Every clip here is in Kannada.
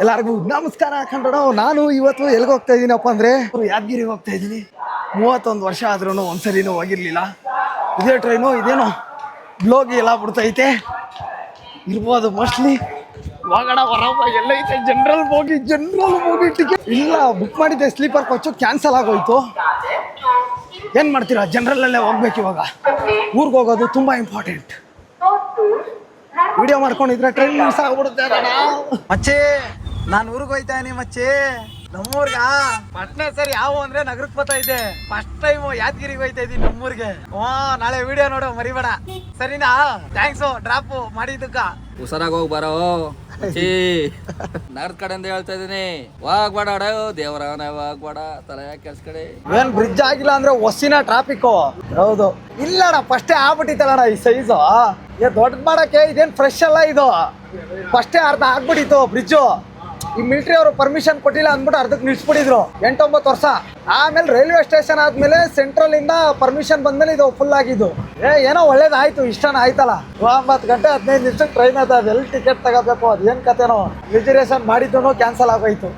ಎಲ್ಲರಿಗೂ ನಮಸ್ಕಾರ ಕನ್ನಡ. ನಾನು ಇವತ್ತು ಎಲ್ಲಿಗೆ ಹೋಗ್ತಾ ಇದ್ದೀನಪ್ಪ ಅಂದರೆ ಯಾದಗಿರಿಗೆ ಹೋಗ್ತಾ ಇದ್ದೀನಿ. 31 ವರ್ಷ ಆದ್ರೂ ಒಂದ್ಸರಿನೂ ಹೋಗಿರ್ಲಿಲ್ಲ. ಇದೇ ಟ್ರೈನು ಇದೇನೋ ಬ್ಲೋಗಿ ಎಲ್ಲ ಬಿಡ್ತೈತೆ ಇರ್ಬೋದು ಮೋಸ್ಟ್ಲಿ. ಹೋಗೋಣ ಹೊರಪ್ಪ. ಎಲ್ಲೈತೆ ಜನರಲ್ ಹೋಗಿ ಟಿಕೆಟ್ ಇಲ್ಲ ಬುಕ್ ಮಾಡಿದ್ದೆ. ಸ್ಲೀಪರ್ ಕೋಚು ಕ್ಯಾನ್ಸಲ್ ಆಗೋಯ್ತು. ಏನು ಮಾಡ್ತೀರಾ, ಜನರಲ್ಲೇ ಹೋಗ್ಬೇಕು ಇವಾಗ. ಊರಿಗೆ ಹೋಗೋದು ತುಂಬ ಇಂಪಾರ್ಟೆಂಟ್. ವಿಡಿಯೋ ಮಾಡ್ಕೊಂಡಿದ್ರೆ ಟ್ರೈನ್ ಮಿಸ್ ಆಗ್ಬಿಡುತ್ತೆ. ಮಚ್ಚೆ ನಾನು ಊರಿಗೆ ಹೋಯ್ತಾ ಇದೀನಿ ಮಚ್ಚೆ. ನಮ್ಮೂರ್ಗ ಪಟ್ನೆ ಸರಿ ಯಾವ ಅಂದ್ರೆ ನಗರಕ್ಕೆ ಬರ್ತಾ ಇದ್ದೆ. ಫಸ್ಟ್ ಟೈಮ್ ಯಾದಗಿರಿಗೆ ಹೋಯ್ತಾ ಇದೀನಿ ನಮ್ಮೂರ್ಗೆ. ನಾಳೆ ವಿಡಿಯೋ ನೋಡು ಮರಿಬೇಡ ಸರಿನಾ. ಥ್ಯಾಂಕ್ಸ್ ಡ್ರಾಪ್ ಮಾಡಿದ್ದಕ್ಕ. ಹುಷಾರಾಗಿ ಹೋಗಿ ಬರೋ ನಗರದ ಕಡೆ ಅಂತ ಹೇಳ್ತಾ ಇದೀನಿ. ಹೋಗ್ಬೇಡ ದೇವರವನ ಹೋಗ್ಬೇಡ ತಲೆ ಕೆಲ್ಸ ಕಡೆ. ಏನ್ ಬ್ರಿಡ್ಜ್ ಆಗಿಲ್ಲ ಅಂದ್ರೆ ಹೊಸಿನ ಟ್ರಾಫಿಕ್. ಹೌದು ಇಲ್ಲಣ್ಣ ಫಸ್ಟೇ ಆಗ್ಬಿಟ್ಟಿತ್ತಲ್ಲಣ್ಣ ಈ ಸೈಜು. ದೊಡ್ಡ ಮಾಡಕ್ಕೆ ಇದೇನು ಫ್ರೆಶ್ ಅಲ್ಲ ಇದು. ಫಸ್ಟೇ ಅರ್ಧ ಆಗ್ಬಿಟ್ಟಿತ್ತು ಬ್ರಿಡ್ಜು. ಈ ಮಿಲಿಟರಿ ಅವರು ಪರ್ಮಿಷನ್ ಕೊಟ್ಟಿಲ್ಲ ಅಂದ್ಬಿಟ್ಟು ಅರ್ಧಕ್ಕೆ ನಿಲ್ಸ್ಬಿಟ್ಟಿದ್ರು 8-9 ವರ್ಷ. ಆಮೇಲೆ ರೈಲ್ವೆ ಸ್ಟೇಷನ್ ಆದ್ಮೇಲೆ ಸೆಂಟ್ರಲ್ ಇಂದ ಪರ್ಮಿಷನ್ ಬಂದ್ಮೇಲೆ ಇದು ಫುಲ್ ಆಗಿದ್ದು. ಏನೋ ಒಳ್ಳೇದಾಯ್ತು. ಇಷ್ಟನ ಆಯ್ತಲ್ಲ. 9 ಗಂಟೆ 15 ನಿಮಿಷಕ್ಕೆ ಟ್ರೈನ್ ಅದ. ಎಲ್ಲಿ ಟಿಕೆಟ್ ತಗೋಬೇಕು ಅದೇನು ಕತೆನೋ. ರಿಸರ್ವೇಷನ್ ಮಾಡಿದ್ದು ಕ್ಯಾನ್ಸಲ್ ಆಗೋಯ್ತು.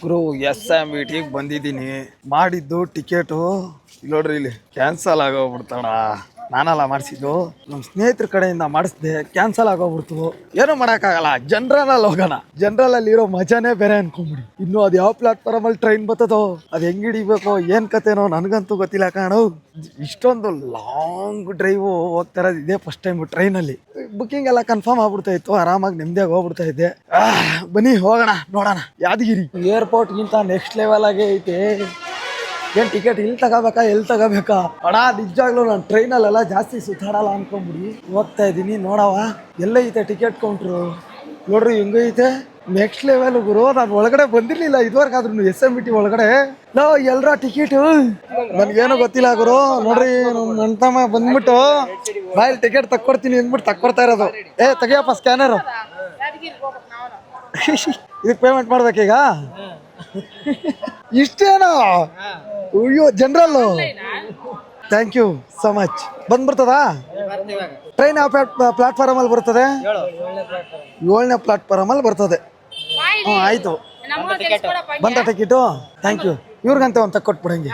ಗುರು SMVTಗೆ ಬಂದಿದ್ದೀನಿ. ಮಾಡಿದ್ದು ಟಿಕೆಟು ನೋಡ್ರಿ ಇಲ್ಲಿ ಕ್ಯಾನ್ಸಲ್ ಆಗೋಗ್ಬಿಡ್ತಾಣ. ನಾನಲ್ಲ ಮಾಡಿಸಿದ್ದು, ನಮ್ಮ ಸ್ನೇಹಿತರ ಕಡೆಯಿಂದ ಮಾಡಿಸ್ದೆ. ಕ್ಯಾನ್ಸಲ್ ಆಗೋಗ್ಬಿಡ್ತು. ಏನೂ ಮಾಡೋಕ್ಕಾಗಲ್ಲ. ಜನರಲ್ ಹೋಗೋಣ. ಜನರಲಲ್ಲಿ ಇರೋ ಮಜಾನೇ ಬೇರೆ ಅನ್ಕೊಂಬಿಡಿ. ಇನ್ನು ಅದು ಯಾವ ಪ್ಲಾಟ್ಫಾರ್ಮಲ್ಲಿ ಟ್ರೈನ್ ಬರ್ತದೋ, ಅದು ಹೆಂಗೆ ಹಿಡಿಬೇಕು ಏನು ಕತೆನೋ ನನಗಂತೂ ಗೊತ್ತಿಲ್ಲ ಕಾಣು. ಇಷ್ಟೊಂದು ಲಾಂಗ್ ಡ್ರೈವು ಹೋಗ್ತಾ ಇರೋದು ಇದೇ ಫಸ್ಟ್ ಟೈಮು ಟ್ರೈನಲ್ಲಿ. ಬುಕ್ಕಿಂಗ್ ಎಲ್ಲ ಕನ್ಫರ್ಮ್ ಆಗ್ಬಿಡ್ತಾ ಇತ್ತು. ಆರಾಮಾಗಿ ನೆಮ್ಮದಿಯಾಗಿ ಹೋಗ್ಬಿಡ್ತಾ ಇದ್ದೆ. ಬನ್ನಿ ಹೋಗೋಣ ನೋಡೋಣ. ಯಾದಗಿರಿ ಏರ್ಪೋರ್ಟ್ಗಿಂತ ನೆಕ್ಸ್ಟ್ ಲೆವೆಲ್ ಆಗೇ ಐತೆ. ಏನು ಟಿಕೆಟ್ ಇಲ್ಲಿ ತಗೋಬೇಕಾ ಎಲ್ಲಿ ತಗೋಬೇಕಾ ಅಣ್ಣ. ನಿಜವಾಗ್ಲೂ ನಾನು ಟ್ರೈನಲ್ಲೆಲ್ಲ ಜಾಸ್ತಿ ಸುತ್ತಾಡಲ್ಲ ಅನ್ಕೊಂಬಿಡಿ ಹೋಗ್ತಾ ಇದ್ದೀನಿ. ನೋಡವ ಎಲ್ಲೈತೆ ಟಿಕೆಟ್ ಕೌಂಟ್ರು ನೋಡ್ರಿ ಹೆಂಗೈತೆ. ನೆಕ್ಸ್ಟ್ ಲೆವೆಲ್ ಗುರು. ನಾನು ಒಳಗಡೆ ಬಂದಿರಲಿಲ್ಲ ಇದುವರೆಗಾದ್ರೂ SMVT ಒಳಗಡೆ. ಎಲ್ಲರ ಟಿಕೆಟು ನನಗೇನು ಗೊತ್ತಿಲ್ಲ ಗುರು. ನೋಡ್ರಿ ನಮ್ಮ ಅಣ್ತಮ್ಮ ಬಂದ್ಬಿಟ್ಟು ಬಾಯಲ್ಲಿ ಟಿಕೆಟ್ ತಕ್ಕೊಡ್ತೀನಿ ಅಂದ್ಬಿಟ್ಟು ತಕ್ಕೊಡ್ತಾ ಇರೋದು. ತೆಗಿಯಪ್ಪ ಸ್ಕ್ಯಾನರು. ಇದಕ್ಕೆ ಪೇಮೆಂಟ್ ಮಾಡ್ಬೇಕೀಗ. ಇಷ್ಟೇನೋ. ಅಯ್ಯೋ ಜನರಲ್ಲು. Thank you so much. ಬಂದ್ಬಿಡ್ತದಾ ಟ್ರೈನ್? ಯಾವ ಪ್ಲಾಟ್ಫಾರ್ಮಲ್ಲಿ ಬರ್ತದೆ? 7ನೇ ಪ್ಲಾಟ್ಫಾರ್ಮಲ್ಲಿ ಬರ್ತದೆ. ಆಯಿತು ಬಂತ ಟಿಕೆಟು. Thank you. ಇವ್ರಿಗಂತ ಒಂದು ತಕ್ಕೊಟ್ಬಿಡಂಗೆ.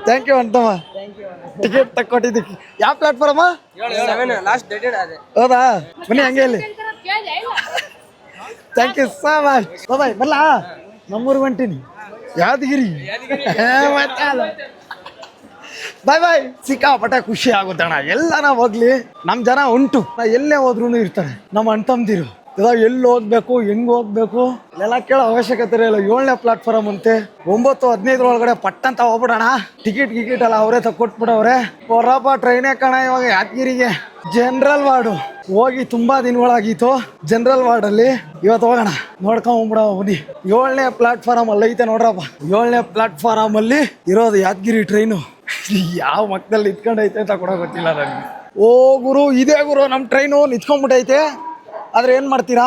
ಥ್ಯಾಂಕ್ ಯು ಅಂತಮ್ಮ. ಟಿಕೆಟ್ ತಕ್ಕೊಟ್ಟಿದ್ದಕ್ಕೆ. ಯಾವ ಪ್ಲಾಟ್ಫಾರ್ಮ? ಹೌದಾ ಬನ್ನಿ ಹಂಗೆ ಇಲ್ಲಿ. Thank you so much. Bye ಬಲ್ಲ. ನಮ್ಮೂರಿಗೆ ಹೊಂಟೀನಿ ಯಾದಗಿರಿ. ಬಾಯ್ ಬಾಯ್. ಸಿಕ್ಕಾಪಟ್ಟೆ ಖುಷಿ ಆಗುತ್ತೆ ಅಣ್ಣ. ಎಲ್ಲ ನಾವು ಹೋಗ್ಲಿ ನಮ್ಮ ಜನ ಉಂಟು. ಎಲ್ಲೇ ಹೋದ್ರೂ ಇರ್ತಾರೆ ನಮ್ಮ ಅಣ್ತಂದಿರು. ಎಲ್ಲಿ ಹೋಗ್ಬೇಕು ಹೆಂಗ್ ಹೋಗ್ಬೇಕು ಎಲ್ಲ ಕೇಳೋ ಅವಶ್ಯಕತೆ ಇಲ್ಲ. 7ನೇ ಪ್ಲಾಟ್ಫಾರ್ಮ್ ಅಂತೆ. 9:15 ಒಳಗಡೆ ಪಟ್ಟಂತ ಹೋಗ್ಬಿಡೋಣ. ಟಿಕೆಟ್ ಎಲ್ಲ ಅವರೇ ತಕ್ಕೊಟ್ಬಿಡವ್ರೆ. ಹೊರಪ್ಪ ಟ್ರೈನೇ ಕಣ ಇವಾಗ ಯಾದಗಿರಿಗೆ. ಜನರಲ್ ವಾರ್ಡು ಹೋಗಿ ತುಂಬಾ ದಿನಗಳಾಗಿತ್ತು. ಜನರಲ್ ವಾರ್ಡಲ್ಲಿ ಇವತ್ತು ಹೋಗೋಣ ನೋಡ್ಕೊಂಡ್ಬಿಡ ಬನ್ನಿ. 7ನೇ ಪ್ಲಾಟ್ಫಾರ್ಮ್ ಅಲ್ಲಿ ಐತೆ ನೋಡ್ರಪ್ಪ. 7ನೇ ಪ್ಲಾಟ್ಫಾರ್ಮ್ ಅಲ್ಲಿ ಇರೋದು ಯಾದಗಿರಿ ಟ್ರೈನು. ಯಾವ ಮಕ್ಕದಲ್ಲಿ ನಿಂತ್ಕೊಂಡೈತೆ ಅಂತ ಕೂಡ ಗೊತ್ತಿಲ್ಲ ನನಗೆ. ಓ ಗುರು ಇದೇ ಗುರು ನಮ್ಮ ಟ್ರೈನು ನಿಂತ್ಕೊಂಡ್ಬಿಟ್ಟೈತೆ. ಆದ್ರೆ ಏನ್ ಮಾಡ್ತೀರಾ,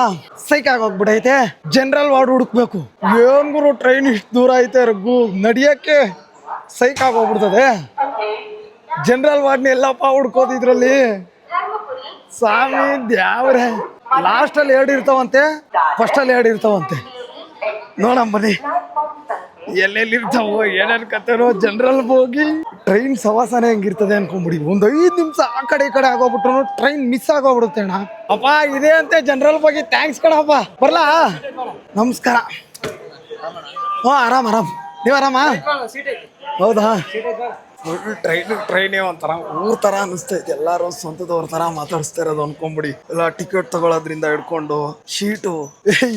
ಸೈಕ್ ಆಗೋಗ್ಬಿಟ್ಟೈತೆ. ಜನರಲ್ ವಾರ್ಡ್ ಹುಡುಕ್ಬೇಕು. ಏನ್ ಗುರು ಟ್ರೈನ್ ಇಷ್ಟು ದೂರ ಐತೆ ರಘು, ನಡಿಯಕ್ಕೆ ಸೈಕ್ ಆಗೋಗ್ಬಿಡ್ತದೆ. ಜನರಲ್ ವಾರ್ಡ್ನ ಎಲ್ಲಪ್ಪ ಹುಡ್ಕೋದು ಇದ್ರಲ್ಲಿ. ಸ್ವಾಮಿ ದ್ಯಾವ್ರೆ. ಲಾಸ್ಟಲ್ಲಿ 2 ಇರ್ತಾವಂತೆ, ಫಸ್ಟಲ್ಲಿ 2 ಇರ್ತಾವಂತೆ. ನೋಡಮ್ಮ ಬನ್ನಿ ಎಲ್ಲೆಲ್ಲಿ ಇರ್ತಾವೋ ಏನೇನು ಕತೆನೋ. ಜನರಲ್ ಹೋಗಿ ಟ್ರೈನ್ ಸವಾಸನೆ ಹೆಂಗಿರ್ತದೆ ಅನ್ಕೊಂಬಿಡಿ. ಒಂದು 5 ನಿಮಿಷ ಆ ಕಡೆ ಈ ಕಡೆ ಆಗೋಗ್ಬಿಟ್ರು ಟ್ರೈನ್ ಮಿಸ್ ಆಗೋಗ್ಬಿಡುತ್ತೆ ಅಣ್ಣ. ಅಪ್ಪ ಇದೆ ಅಂತೆ ಜನರಲ್ ಬಗ್ಗೆ. ಥ್ಯಾಂಕ್ಸ್ ಕಣಪ್ಪ. ಬರ್ಲಾ ನಮಸ್ಕಾರ. ಆರಾಮ್ ನೀವು ಆರಾಮ? ಹೌದಾ. ಟ್ರೈನೇ ಒಂಥರ ಊರ್ ತರ ಅನಿಸ್ತೈತೆ. ಎಲ್ಲಾರು ಸ್ವಂತದವ್ರ ತರ ಮಾತಾಡಿಸ್ತಾ ಇರೋದು ಅನ್ಕೊಂಬಿಡಿ. ಎಲ್ಲ ಟಿಕೆಟ್ ತಗೊಳ್ಳೋದ್ರಿಂದ ಹಿಡ್ಕೊಂಡು ಶೀಟು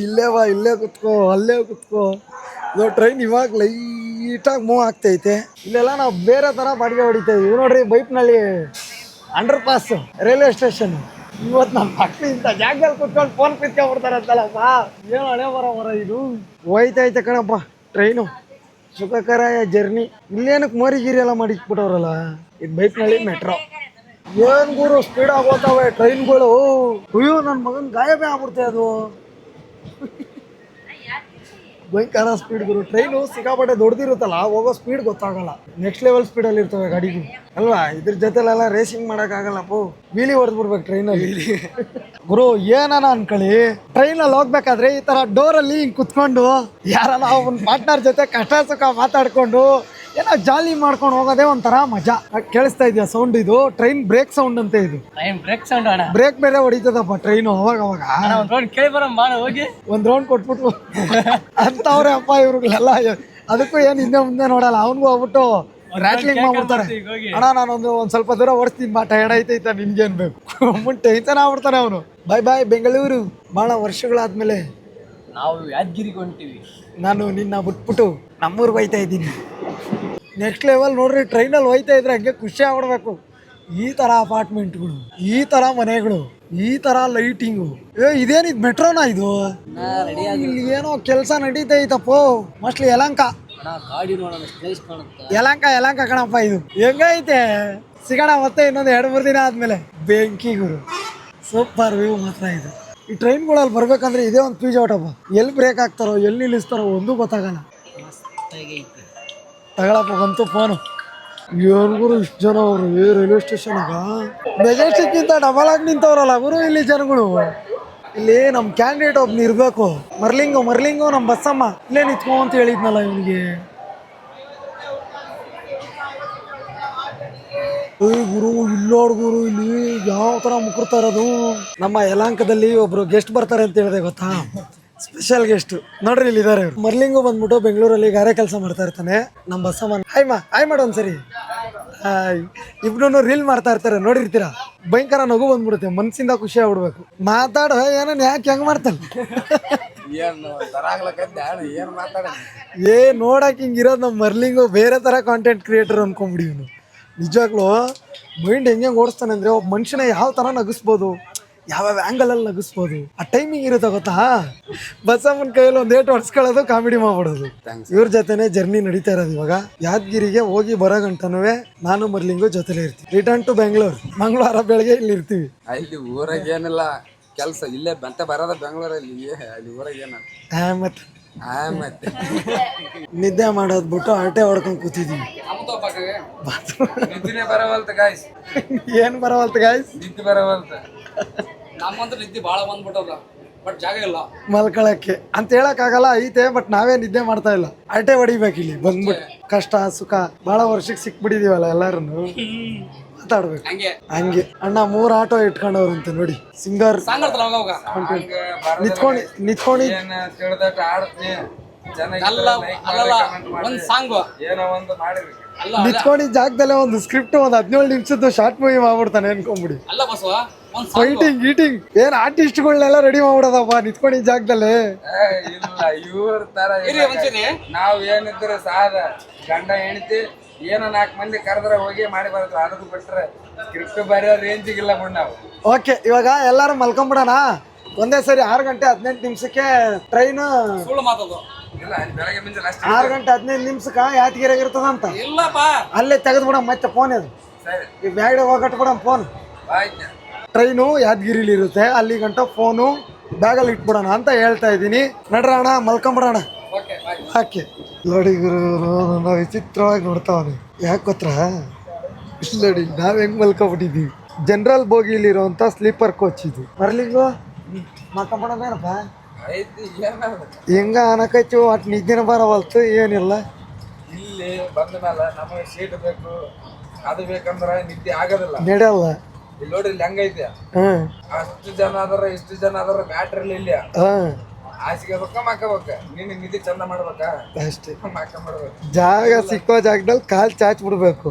ಇಲ್ಲೇ ಬಾ ಇಲ್ಲೇ ಕುತ್ಕೋ ಅಲ್ಲೇ ಕುತ್ಕೋ. ಇದು ಟ್ರೈನ್ ಇವಾಗ ಲೈಟಾಗಿ ಮೂವ್ ಆಗ್ತೈತೆ. ಇಲ್ಲೆಲ್ಲ ನಾವು ಬೇರೆ ತರ ಬಾಡಿಗೆ ಹೊಡಿತೇವೆ. ಇವು ನೋಡ್ರಿ ಬೈಪ್ನಲ್ಲಿ ಅಂಡರ್ ಪಾಸ್ ರೈಲ್ವೆ ಸ್ಟೇಷನ್. ಇವತ್ತು ನಮ್ಮ ಮಕ್ಕಳು ಇಂಥ ಜಾಗದಲ್ಲಿ ಕುತ್ಕೊಂಡು ಫೋನ್ ಕಿತ್ಕೊಂಡ್ಬಿಡ್ತಾರೆ ಅಂತಲ್ಲಪ್ಪ. ಏನು ಹಣೆ ಬರ ಇದು ಹೋಯ್ತೈತೆ ಕಣಪ್ಪ ಟ್ರೈನು. ಸುಖಕರ ಜರ್ನಿ. ಇಲ್ಲೇನಕ್ಕೆ ಮೋರಿಗಿರಿ ಎಲ್ಲ ಮಾಡಿಕ್ಬಿಟ್ಟವ್ರಲ್ಲ. ಇದು ಬೈಕ್ನಲ್ಲಿ ಮೆಟ್ರೋ. ಏನ್ ಗುರು ಸ್ಪೀಡ್ ಆಗೋತಾವೆ ಟ್ರೈನ್ಗಳು. ಅಯ್ಯೋ ನನ್ನ ಮಗನ ಗಾಯಬೇ ಆಗ್ಬಿಡ್ತೆ ಅದು. ಭಯಂಕರ ಸ್ಪೀಡ್ ಗುರು. ಟ್ರೈನು ಸಿಕ್ಕಾಪಟ್ಟೆ ದೊಡ್ಡದಿರುತ್ತಲ್ಲ, ಹೋಗೋ ಸ್ಪೀಡ್ ಗೊತ್ತಾಗಲ್ಲ. ನೆಕ್ಸ್ಟ್ ಲೆವೆಲ್ ಸ್ಪೀಡಲ್ಲಿ ಇರ್ತವೆ ಗಾಡಿಗಳು ಅಲ್ವಾ. ಇದ್ರ ಜೊತೆಲೆಲ್ಲ ರೇಸಿಂಗ್ ಮಾಡೋಕ್ಕಾಗಲ್ಲಪ್ಪು, ವೀಲಿ ಹೊಡೆದ್ಬಿಡ್ಬೇಕು ಟ್ರೈನಲ್ಲಿ. ಗುರು ಏನಾನ ಅನ್ಕೊಳ್ಳಿ, ಟ್ರೈನಲ್ಲಿ ಹೋಗ್ಬೇಕಾದ್ರೆ ಈ ಥರ ಡೋರಲ್ಲಿ ಹಿಂಗೆ ಕುತ್ಕೊಂಡು ಯಾರನ್ನ ಒಂದು ಪಾರ್ಟ್ನರ್ ಜೊತೆ ಕಷ್ಟ ಸುಖ ಮಾತಾಡ್ಕೊಂಡು ಏನೋ ಜಾಲಿ ಮಾಡ್ಕೊಂಡು ಹೋಗೋದೇ ಒಂಥರ ಮಜಾ. ಕೇಳಿಸ್ತಾ ಇದೆಯಾ ಸೌಂಡ್? ಇದು ಟ್ರೈನ್ ಬ್ರೇಕ್ ಸೌಂಡ್ ಅಂತೆ. ಇದು ಬ್ರೇಕ್ ಸೌಂಡ್ ಅಣ್ಣ. ಬ್ರೇಕ್ ಬೇರೆ ಹೊಡಿತದಪ್ಪ ಟ್ರೈನು ಅವಾಗ ಕೇಳಿ ಬರೋಣ ಹೋಗಿ ಒಂದ್ ರೌಂಡ್ ಕೊಟ್ಬಿಟ್ಟು ಅಂತವ್ರೆ ಅಪ್ಪ ಇವ್ರಿಗೆಲ್ಲ. ಅದಕ್ಕೂ ಏನು ಹಿಂದೆ ಮುಂದೆ ನೋಡಲ್ಲ, ಅವನಿಗೂ ಹೋಗ್ಬಿಟ್ಟು ರ್ಯಾಟ್ಲಿಂಗ್ ಮಾಡ್ಬಿಡ್ತಾರೆ. ಅಣ್ಣ ನಾನೊಂದು ಒಂದ್ ಸ್ವಲ್ಪ ದೂರ ಓಡಿಸ್ತೀನಿ ಬಾ, ಟೈರ್ಡ್ ಐತೈತ ನಿನ್ಗೇನ್ ಬೇಕು ಟೆನ್ಷನ್ ಆಗ್ಬಿಡ್ತಾನೆ ಅವನು. ಬಾಯ್ ಬಾಯ್ ಬೆಂಗಳೂರು. ಬಹಳ ವರ್ಷಗಳಾದ್ಮೇಲೆ ನಾವು ಯಾದಗಿರಿಗೆ ಹೊಂಟಿವಿ. ನಾನು ನಿನ್ನ ಬಿಟ್ಬಿಟ್ಟು ನಮ್ಮೂರ್ಗೆ ಹೋಯ್ತಾ ಇದ್ದೀನಿ. ನೆಕ್ಸ್ಟ್ ಲೆವೆಲ್ ನೋಡ್ರಿ, ಟ್ರೈನಲ್ಲಿ ಹೋಯ್ತಾ ಇದ್ರೆ ಹಂಗೆ ಖುಷಿ ಆಗ್ಬಿಡ್ಬೇಕು. ಈ ಥರ ಅಪಾರ್ಟ್ಮೆಂಟ್ಗಳು, ಈ ಥರ ಮನೆಗಳು, ಈ ಥರ ಲೈಟಿಂಗು. ಇದೇನಿದ್ ಮೆಟ್ರೋನಾ ಇದು? ಇಲ್ಲಿ ಏನೋ ಕೆಲಸ ನಡೀತೈತಪ್ಪೋ, ಮೋಸ್ಟ್ಲಿ ಯಲಹಂಕ. ಯಲಹಂಕ ಕಣಪ್ಪ. ಇದು ಹೆಂಗೈತೆ ಸಿಗೋಣ ಮತ್ತೆ ಇನ್ನೊಂದು 2-3 ದಿನ ಆದ್ಮೇಲೆ. ಬೆಂಕಿ ಗುರು, ಸೂಪರ್ ವ್ಯೂ ಮಾತ್ರ ಇದು. ಈ ಟ್ರೈನ್ಗಳಲ್ಲಿ ಬರ್ಬೇಕಂದ್ರೆ ಇದೇ ಒಂದು ಪೀಜ್ ಔಟಪ್ಪ. ಎಲ್ಲಿ ಬ್ರೇಕ್ ಹಾಕ್ತಾರೋ ಎಲ್ಲಿ ನಿಲ್ಲಿಸ್ತಾರೋ ಒಂದೂ ಗೊತ್ತಾಗಲ್ಲ. ತಗೊಳಪ್ಪ ಬಂತು ಫೋನು. ಏನು ಗುರು ಇಷ್ಟು ಜನ ಅವರು ರೈಲ್ವೆ ಸ್ಟೇಷನ್ಗ. ಮೆಜೆಸ್ಟಿಕ್ಕಿಂತ ಡಬಲ್ ಆಗಿ ನಿಂತವ್ರಲ್ಲ ಗುರು ಇಲ್ಲಿ ಜನಗಳು. ಇಲ್ಲಿ ನಮ್ಮ ಕ್ಯಾಂಡಿಡೇಟ್ ಒಬ್ನು ಇರಬೇಕು, ಮರ್ಲಿಂಗು ನಮ್ಮ ಬಸ್ಸಮ್ಮ ಇಲ್ಲೇ ನಿಂತ್ಕೊ ಅಂತ ಹೇಳಿದ್ನಲ್ಲ ಇವನಿಗೆ. ಗುರು ಇಲ್ಲೋಡ್ ಗುರು, ಇಲ್ಲಿ ಯಾವ ಥರ ಮುಕುರ್ತಾ ಇರೋದು. ನಮ್ಮ ಯಲಹಂಕದಲ್ಲಿ ಒಬ್ರು ಗೆಸ್ಟ್ ಬರ್ತಾರೆ ಅಂತ ಹೇಳಿದೆ ಗೊತ್ತಾ, ಸ್ಪೆಷಲ್ ಗೆಸ್ಟ್. ನೋಡ್ರಿ ಇಲ್ಲಿ ಇದಾರೆ. ಮರ್ಲಿಂಗು ಬಂದ್ಬಿಟ್ಟು ಬೆಂಗಳೂರಲ್ಲಿ ಗಾರೆ ಕೆಲಸ ಮಾಡ್ತಾ ಇರ್ತಾನೆ. ನಮ್ಮ ಬಸ್ಸಮ್ಮ ಹಾಯ್ ಮಾಡು ಒಂದ್ಸರಿ. ಇಬ್ರು ರೀಲ್ ಮಾಡ್ತಾ ಇರ್ತಾರೆ, ನೋಡಿರ್ತೀರಾ. ಭಯಂಕರ ನಗು ಬಂದ್ಬಿಡುತ್ತೆ, ಮನ್ಸಿಂದ ಖುಷಿ ಆಗ್ಬಿಡ್ಬೇಕು. ಮಾತಾಡ ಏನನ್ ಯಾಕೆ ಹೆಂಗ್ ಮಾಡ್ತಾನೆ ನೋಡಕ್ ಹಿಂಗಿರೋದು ನಮ್ಮ ಮರ್ಲಿಂಗು ಬೇರೆ ತರ ಕಾಂಟೆಂಟ್ ಕ್ರಿಯೇಟರ್ ಅನ್ಕೊಂಬಿಡಿ ಇವನು. ನಿಜವಾಗ್ಲೂ ಮೈಂಡ್ ಹೆಂಗೆ ಓಡಿಸ್ತಾನೆ ಅಂದ್ರೆ, ಒಬ್ಬ ಮನುಷ್ಯನ ಯಾವ ತರ ನಗಿಸ್ಬೋದು, ಯಾವ್ಯಾವ ಆ್ಯಂಗಲಲ್ಲಿ ನಗಿಸ್ಬೋದು, ಆ ಟೈಮಿಂಗ್ ಇರುತ್ತೆ ಗೊತ್ತಾ. ಬಸ್ಸಮ್ಮನ ಕೈಯಲ್ಲಿ ಒಂದು ಏಟು ಹೊಡ್ಸ್ಕೊಳ್ಳೋದು, ಕಾಮಿಡಿ ಮಾಡ್ಬಿಡೋದು. ಇವ್ರ ಜೊತೆನೆ ಜರ್ನಿ ನಡೀತಾ ಇರೋದು ಇವಾಗ. ಯಾದಗಿರಿಗೆ ಹೋಗಿ ಬರೋ ಗಂಟನೂ ನಾನು ಮರ್ಲಿಂಗು ಜೊತೆಲೇ ಇರ್ತೀವಿ. Return to Bengaluru. ಮಂಗಳವಾರ ಬೆಳಗ್ಗೆ ಇಲ್ಲಿ ಇರ್ತೀವಿ. ಅಲ್ಲಿ ಊರಾಗ ಏನಿಲ್ಲ ಕೆಲಸ, ಇಲ್ಲೇ ಬಂತ ಬರೋದ ಬೆಂಗಳೂರಲ್ಲಿ. ಅಲ್ಲಿ ಊರಾಗ ಏನ ಮತ್ತೆ ನಿದ್ದೆ ಮಾಡೋದ್ ಬಿಟ್ಟು ಹರಟೆ ಹೊಡ್ಕೊಂಡ್ ಕೂತಿದೀವಿ. ನಿದ್ದಿನೇ ಬರವಲ್ತ ಗಾಯ್ಸ್. ಏನ್ ಬರವಲ್ತ ಗಾಯ್ಸ್? ನಿದ್ದೆ ಬರವಲ್ತ. ನಮ್ಮಂತ ನಿದ್ದೆ ಭಾಳ ಬಂದ್ಬಿಟ್ಟದ, ಬಟ್ ಜಾಗ ಇಲ್ಲ ಮಲ್ಕೊಳಕ್ಕೆ ಅಂತ ಹೇಳಕ್ ಆಗಲ್ಲ. ಐತೆ, ಬಟ್ ನಾವೇ ನಿದ್ದೆ ಮಾಡ್ತಾ ಇಲ್ಲ. ಹರಟೆ ಹೊಡಿಬೇಕು ಇಲ್ಲಿ ಬಂದ್ಬಿಟ್ಟು. ಕಷ್ಟ ಸುಖ ಭಾಳ ವರ್ಷಕ್ಕೆ ಸಿಕ್ಬಿಟ್ಟಿದೀವಲ್ಲ ಎಲ್ಲಾರು, ಮಾತಾಡ್ಬೇಕು ಹಂಗೆ. ಅಣ್ಣ 3 ಆಟೋ ಇಟ್ಕೊಂಡವ್ರಂತೆ ನೋಡಿ. ಸಿಂಗರ್ ನಿತ್ಕೊಂಡು ನಿತ್ಕೊಂಡಿದ್ದ ಜಾಗದಲ್ಲೇ ಒಂದು ಸ್ಕ್ರಿಪ್ಟ್ ಒಂದು 17 ನಿಮಿಷದ್ದು ಶಾರ್ಟ್ ಮೂವಿ ಮಾಡ್ಬಿಡ್ತಾನೆ ಅನ್ಕೊಂಬಿಡಿ. ಫೈಟಿಂಗ್ ಗೀಟಿಂಗ್ ಏನ್ ಆರ್ಟಿಸ್ಟ್ಗಳನ್ನೆಲ್ಲ ರೆಡಿ ಮಾಡ್ಬಿಡೋದಪ್ಪ ನಿತ್ಕೊಂಡಿದ್ದ ಜಾಗದಲ್ಲೇ. ಇವ್ರ ತರ ನಾವ್ ಏನಿದ್ರೆ ಸಾಧ ಗಂಡ ಹೆಂಡತಿ ಏನೋ 4 ಮಂದಿ ಕರೆದ್ರೆ ಹೋಗಿ ಮಾಡಿ ಬರುತ್ತೆ. ಅದಕ್ಕೆ ಬಿಟ್ರೆ ಸ್ಕ್ರಿಪ್ಟ್ ಬರೆಯೋ ರೇಂಜಿಗಿಲ್ಲ ಬಿಡ್ ನಾವು. ಓಕೆ, ಇವಾಗ ಎಲ್ಲಾರು ಮಲ್ಕೊಂಬಿಡೋಣ. ಒಂದೇ ಸರಿ 6 ಗಂಟೆ 18 ನಿಮಿಷಕ್ಕೆ ಟ್ರೈನ್. 6 ಗಂಟೆ 15 ನಿಮಿಷಕ್ಕೆ ಯಾದಗಿರಿ ಇರ್ತದಂತ. ಅಲ್ಲೇ ತೆಗೆದ್ಬಿಡ ಮತ್ತೆ ಫೋನ್. ಅದು ಈ ಬ್ಯಾಗ್ ಹೋಗಟ್ಬಿಡ ಫೋನ್. ಟ್ರೈನು ಯಾದಗಿರಿಲಿ ಇರುತ್ತೆ, ಅಲ್ಲಿ ಗಂಟ ಫೋನು ಬ್ಯಾಗಲ್ಲಿ ಇಟ್ಬಿಡೋಣ ಅಂತ ಹೇಳ್ತಾ ಇದ್ದೀನಿ. ನಡ್ರಣ ಮಲ್ಕೊಂಬಿಡೋಣ. ಯಾಕೆ ನೋಡಿ ಗುರು, ನಾವು ವಿಚಿತ್ರವಾಗಿ ನೋಡ್ತಾವನೆ. ಯಾಕೆ ಗೊತ್ತಾ? ನೋಡಿ ನಾವ್ ಹೆಂಗ್ ಮಲ್ಕೊಬಿಟ್ಟಿದೀವಿ. ಜನರಲ್ ಬೋಗಿಲಿರುವಂತ ಸ್ಲೀಪರ್ ಕೋಚ್ ಇದು. ಮರ್ಲಿಂಗು ಮಲ್ಕೊಂಬಿಡೋದೇನಪ್ಪ ಹೆಂಗ ಅನಕೈತಿ. ಒಟ್ಟು ನಿದ್ದೆನ ಬರವಲ್ತು, ಏನಿಲ್ಲ. ಇಲ್ಲಿ ಬಂದ ಮೇಲೆ ನಮಗೆ ಸೀಟ್ ಬೇಕು, ಅದು ಬೇಕಂದ್ರೆ ನಿದ್ದೆ ಆಗೋದಿಲ್ಲ, ನಡೆಯಲ್ಲ. ಇಲ್ಲಿ ನೋಡ್ರಿ ಇಲ್ಲಿ ಹೆಂಗೈತೆ. ಅಷ್ಟು ಜನ ಅದಾರ, ಇಷ್ಟು ಜನ ಅದಾರ, ಬ್ಯಾಟ್ರಿ ಇಲ್ಲ. ಹಾಸಿಗೆ ಮಕ್ಕಬೇಕ, ನೀನ್ ನಿದ್ದೆ ಚಂದ ಮಾಡ್ಬೇಕಾ ಅಷ್ಟೇ. ಜಾಗ ಸಿಕ್ಕೋ ಜಾಗದಲ್ಲಿ ಕಾಲ್ ಚಾಚ್ ಬಿಡ್ಬೇಕು.